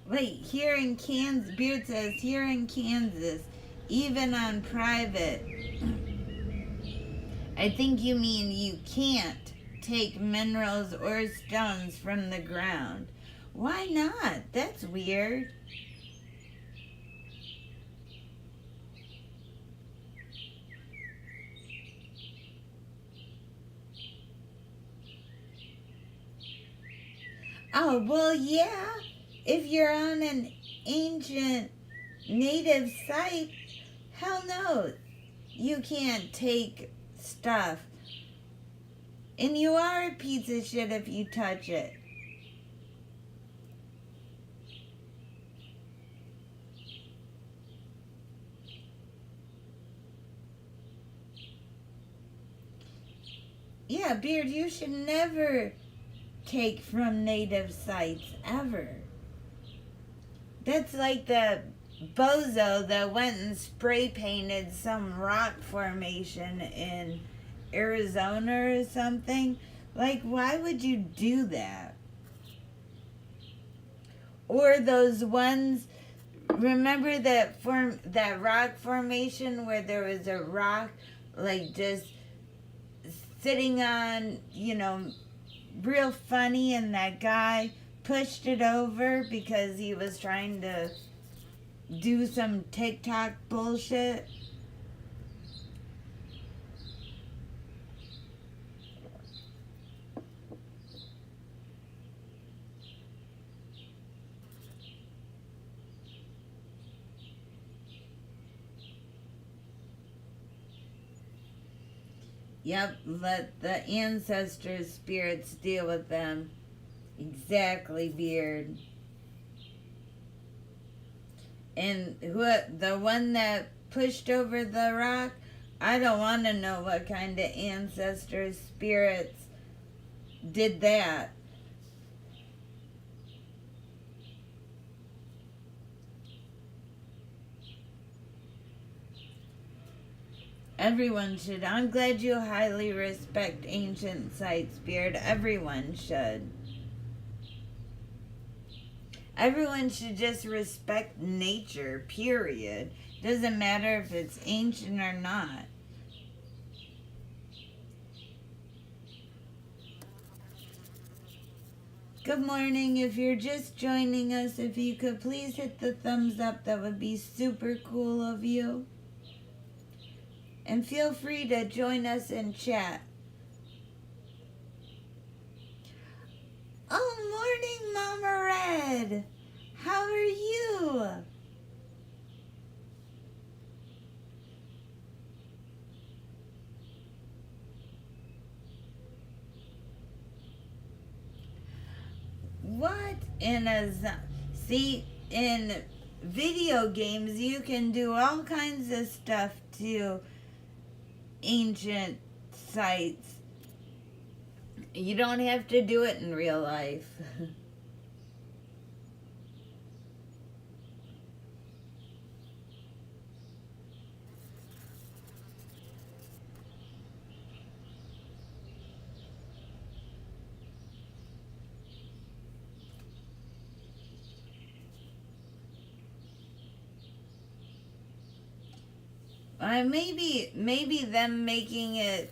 Wait, here in Kansas, Beard says, here in Kansas, even on private, I think you mean you can't take minerals or stones from the ground. Why not? That's weird. Oh, well, yeah. If you're on an ancient native site, Hell no. You can't take stuff. And you are a piece of shit if you touch it. Yeah, Beard, you should never take from native sites, ever. That's like the bozo that went and spray painted some rock formation in Arizona or something. Like, why would you do that? Or those ones, remember that rock formation where there was a rock, like, just sitting on, real funny, and that guy pushed it over because he was trying to do some TikTok bullshit? Yep, let the ancestors' spirits deal with them. Exactly, Beard. And the one that pushed over the rock, I don't want to know what kind of ancestors' spirits did that. Everyone should. I'm glad you highly respect ancient sites, Beard. Everyone should. Everyone should just respect nature, period. Doesn't matter if it's ancient or not. Good morning. If you're just joining us, if you could please hit the thumbs up, that would be super cool of you. And feel free to join us in chat. Oh, morning, Mama Red. How are you? What in a... See, in video games, you can do all kinds of stuff to ancient sites. You don't have to do it in real life. Maybe them making it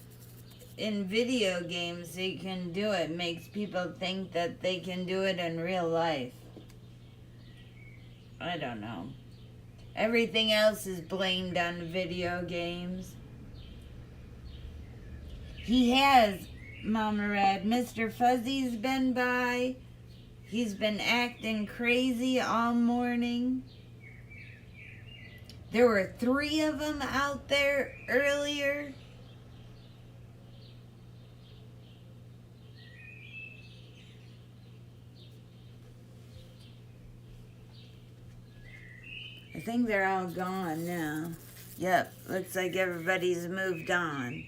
in video games they can do it makes people think that they can do it in real life. I don't know. Everything else is blamed on video games. He has, Mama Red. Mr. Fuzzy's been by. He's been acting crazy all morning. There were 3 of them out there earlier. I think they're all gone now. Yep, looks like everybody's moved on.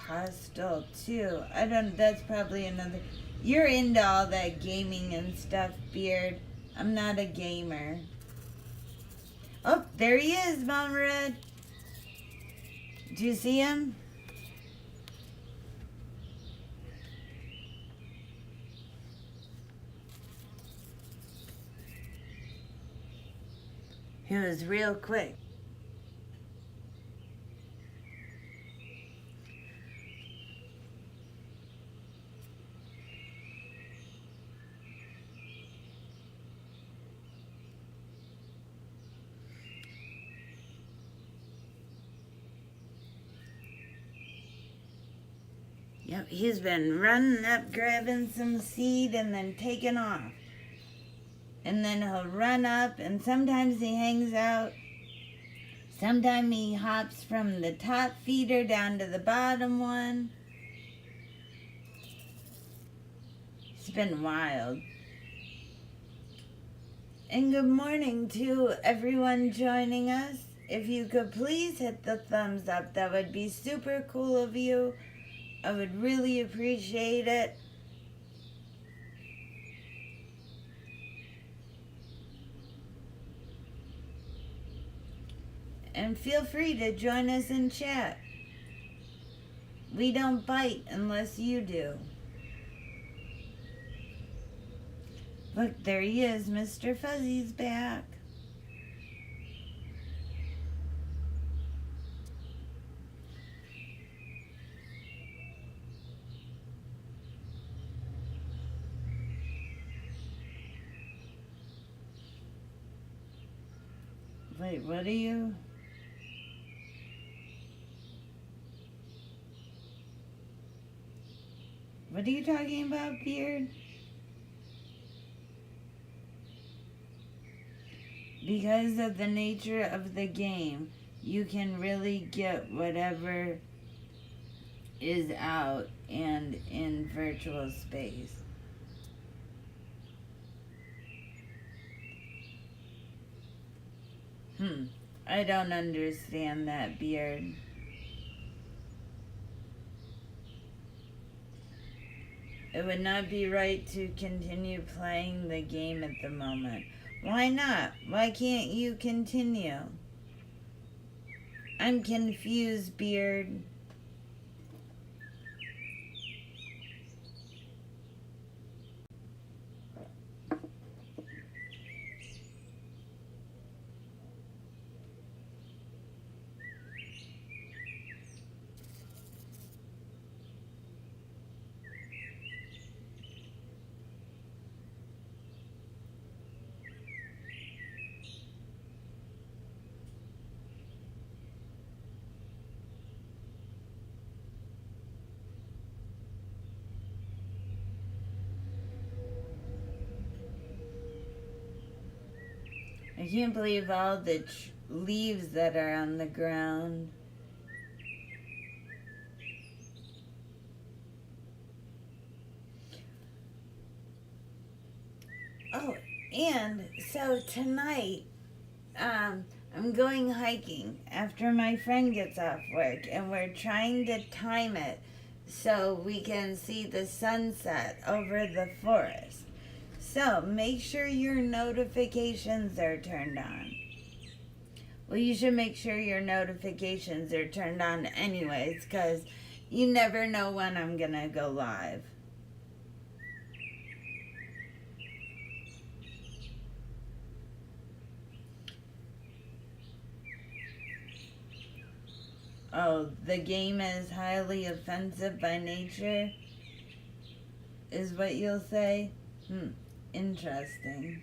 Hostile too. That's probably another. You're into all that gaming and stuff, Beard. I'm not a gamer. Oh, there he is, Mom Red. Do you see him? He was real quick. Yep, he's been running up, grabbing some seed, and then taking off. And then he'll run up, and sometimes he hangs out. Sometimes he hops from the top feeder down to the bottom one. It's been wild. And good morning to everyone joining us. If you could please hit the thumbs up, that would be super cool of you. I would really appreciate it. And feel free to join us in chat. We don't bite unless you do. Look, there he is. Mr. Fuzzy's back. Wait, what are you? What are you talking about, Beard? Because of the nature of the game, you can really get whatever is out and in virtual space. I don't understand that, Beard. It would not be right to continue playing the game at the moment. Why not? Why can't you continue? I'm confused, Beard. I can't believe all the leaves that are on the ground. Oh, and so tonight, I'm going hiking after my friend gets off work, and we're trying to time it so we can see the sunset over the forest. So make sure your notifications are turned on. Well, you should make sure your notifications are turned on anyways, because you never know when I'm gonna go live. Oh, the game is highly offensive by nature, is what you'll say? Interesting.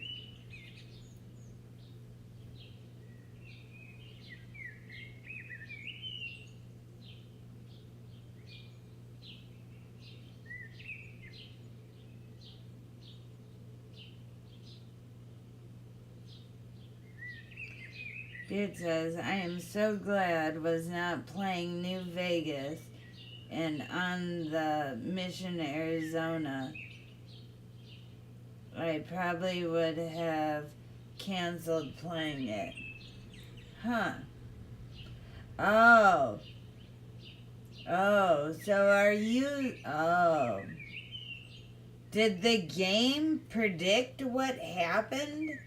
It says, I am so glad was not playing New Vegas and on the Mission Arizona. I probably would have canceled playing it. Huh. Oh. Oh, so are you... Oh. Did the game predict what happened?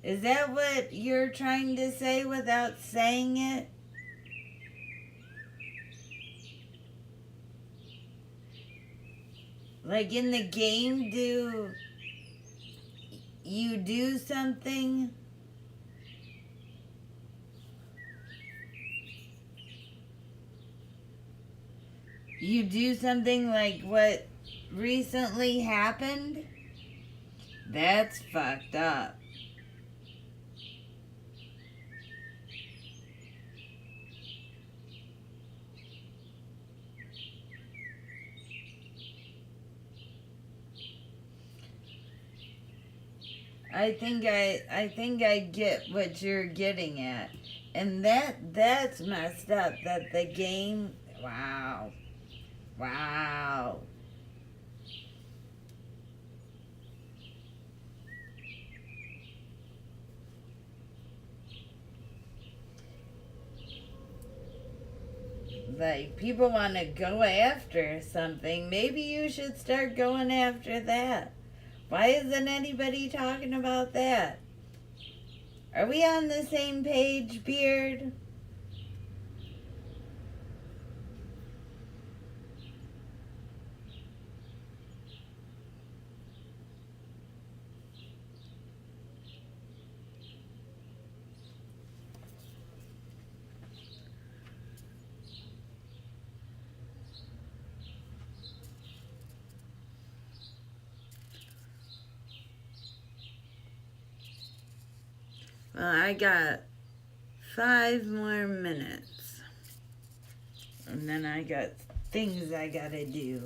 Is that what you're trying to say without saying it? Like in the game, do you do something? You do something like what recently happened? That's fucked up. I think I get what you're getting at. And that's messed up that the game. Wow. Wow. Like, people want to go after something. Maybe you should start going after that. Why isn't anybody talking about that? Are we on the same page, Beard? Well, I got 5 more minutes. And then I got things I gotta do.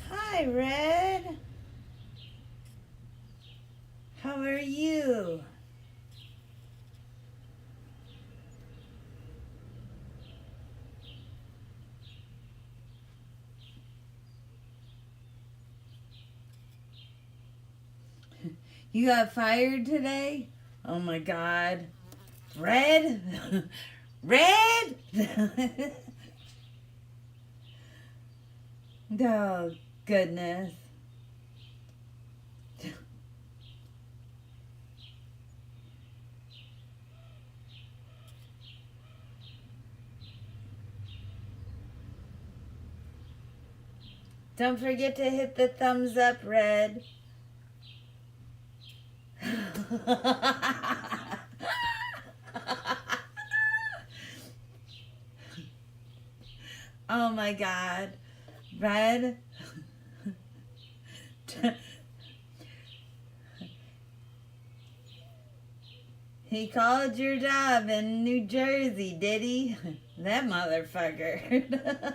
Hi, Red. How are you? You got fired today? Oh my God. Red? Red? Oh, goodness. Don't forget to hit the thumbs up, Red. Oh my God. Red. He called your job in New Jersey, did he? That motherfucker.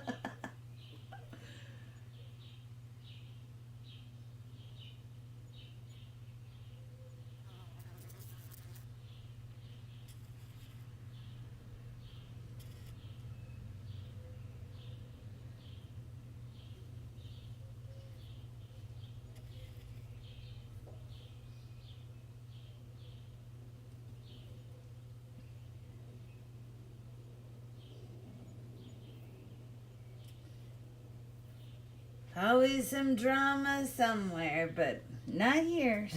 Always some drama somewhere, but not here.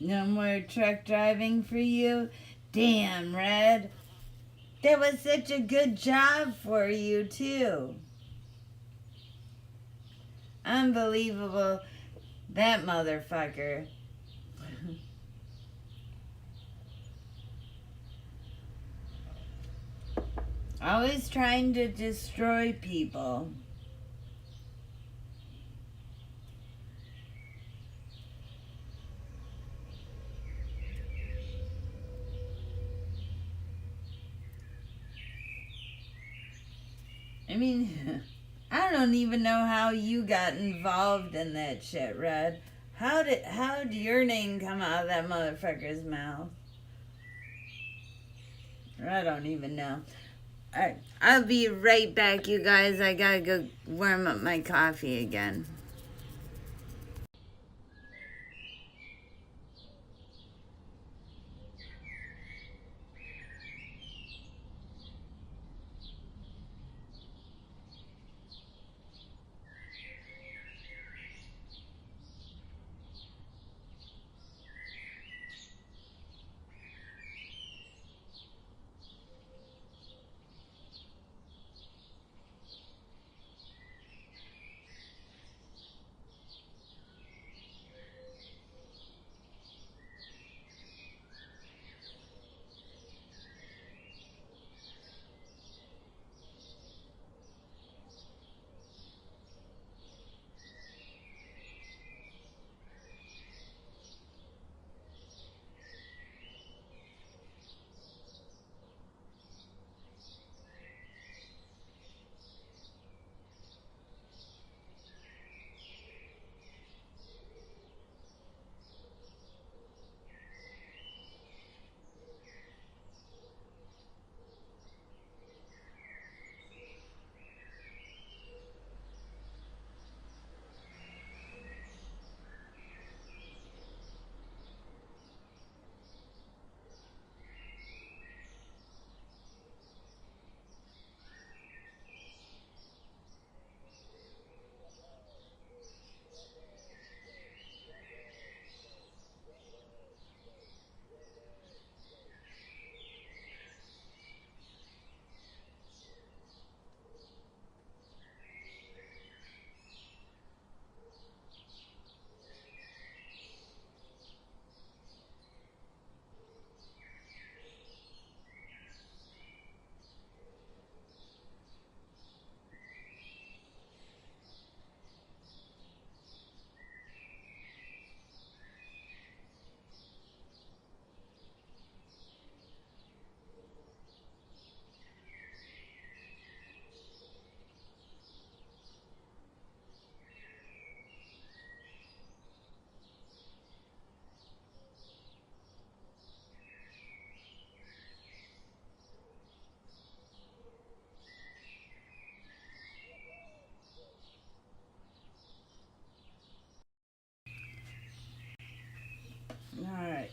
No more truck driving for you? Damn, Red. That was such a good job for you, too. Unbelievable. That motherfucker. Always trying to destroy people. I mean, I don't even know how you got involved in that shit, Red. How did your name come out of that motherfucker's mouth? I don't even know. Alright, I'll be right back, you guys. I gotta go warm up my coffee again.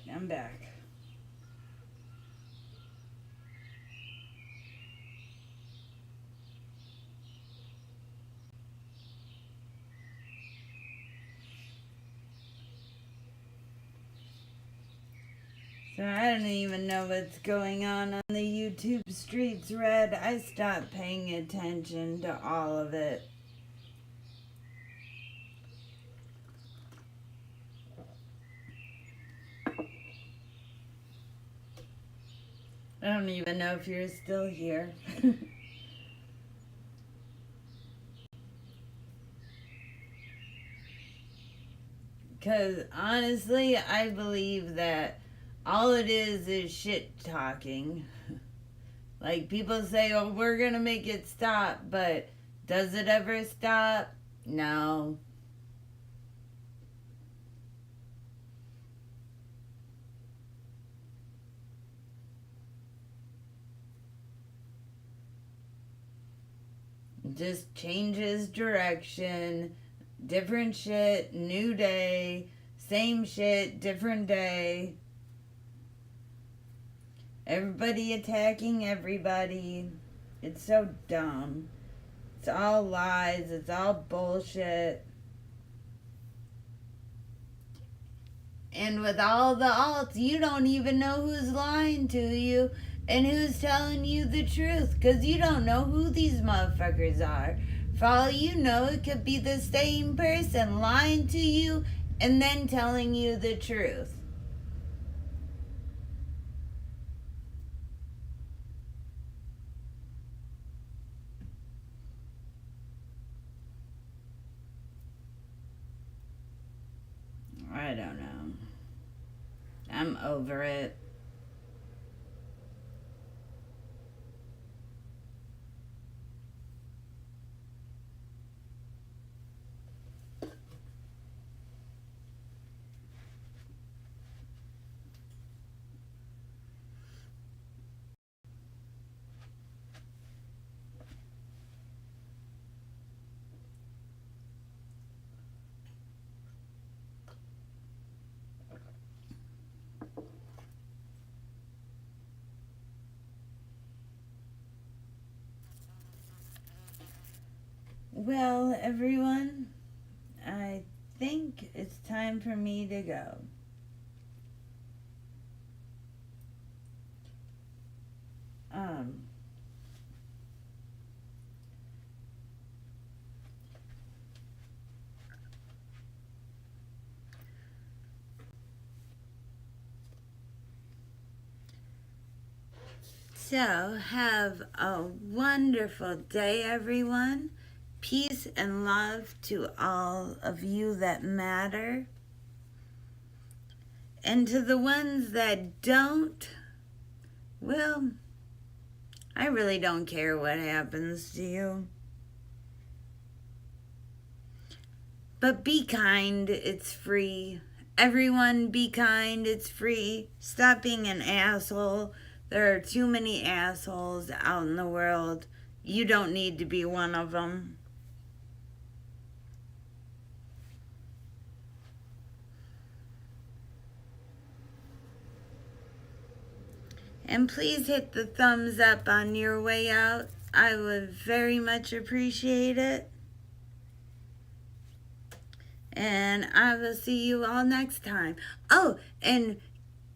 I'm back. So I don't even know what's going on the YouTube streets, Red. I stopped paying attention to all of it. I don't even know if you're still here. Because honestly, I believe that all it is shit talking. Like people say, oh, we're going to make it stop, but does it ever stop? No. Just changes direction, different shit, new day, same shit, different day. Everybody attacking everybody. It's so dumb. It's all lies. It's all bullshit. And with all the alts, you don't even know who's lying to you and who's telling you the truth. Because you don't know who these motherfuckers are. For all you know, it could be the same person lying to you and then telling you the truth. I don't know. I'm over it. Well, everyone, I think it's time for me to go. So, have a wonderful day, everyone. Peace and love to all of you that matter. And to the ones that don't, well, I really don't care what happens to you. But be kind, it's free. Everyone be kind, it's free. Stop being an asshole. There are too many assholes out in the world. You don't need to be one of them. And please hit the thumbs up on your way out. I would very much appreciate it. And I will see you all next time. Oh, and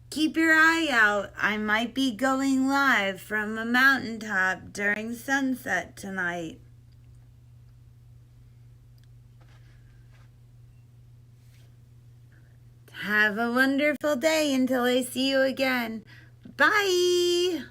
keep your eye out. I might be going live from a mountaintop during sunset tonight. Have a wonderful day until I see you again. Bye.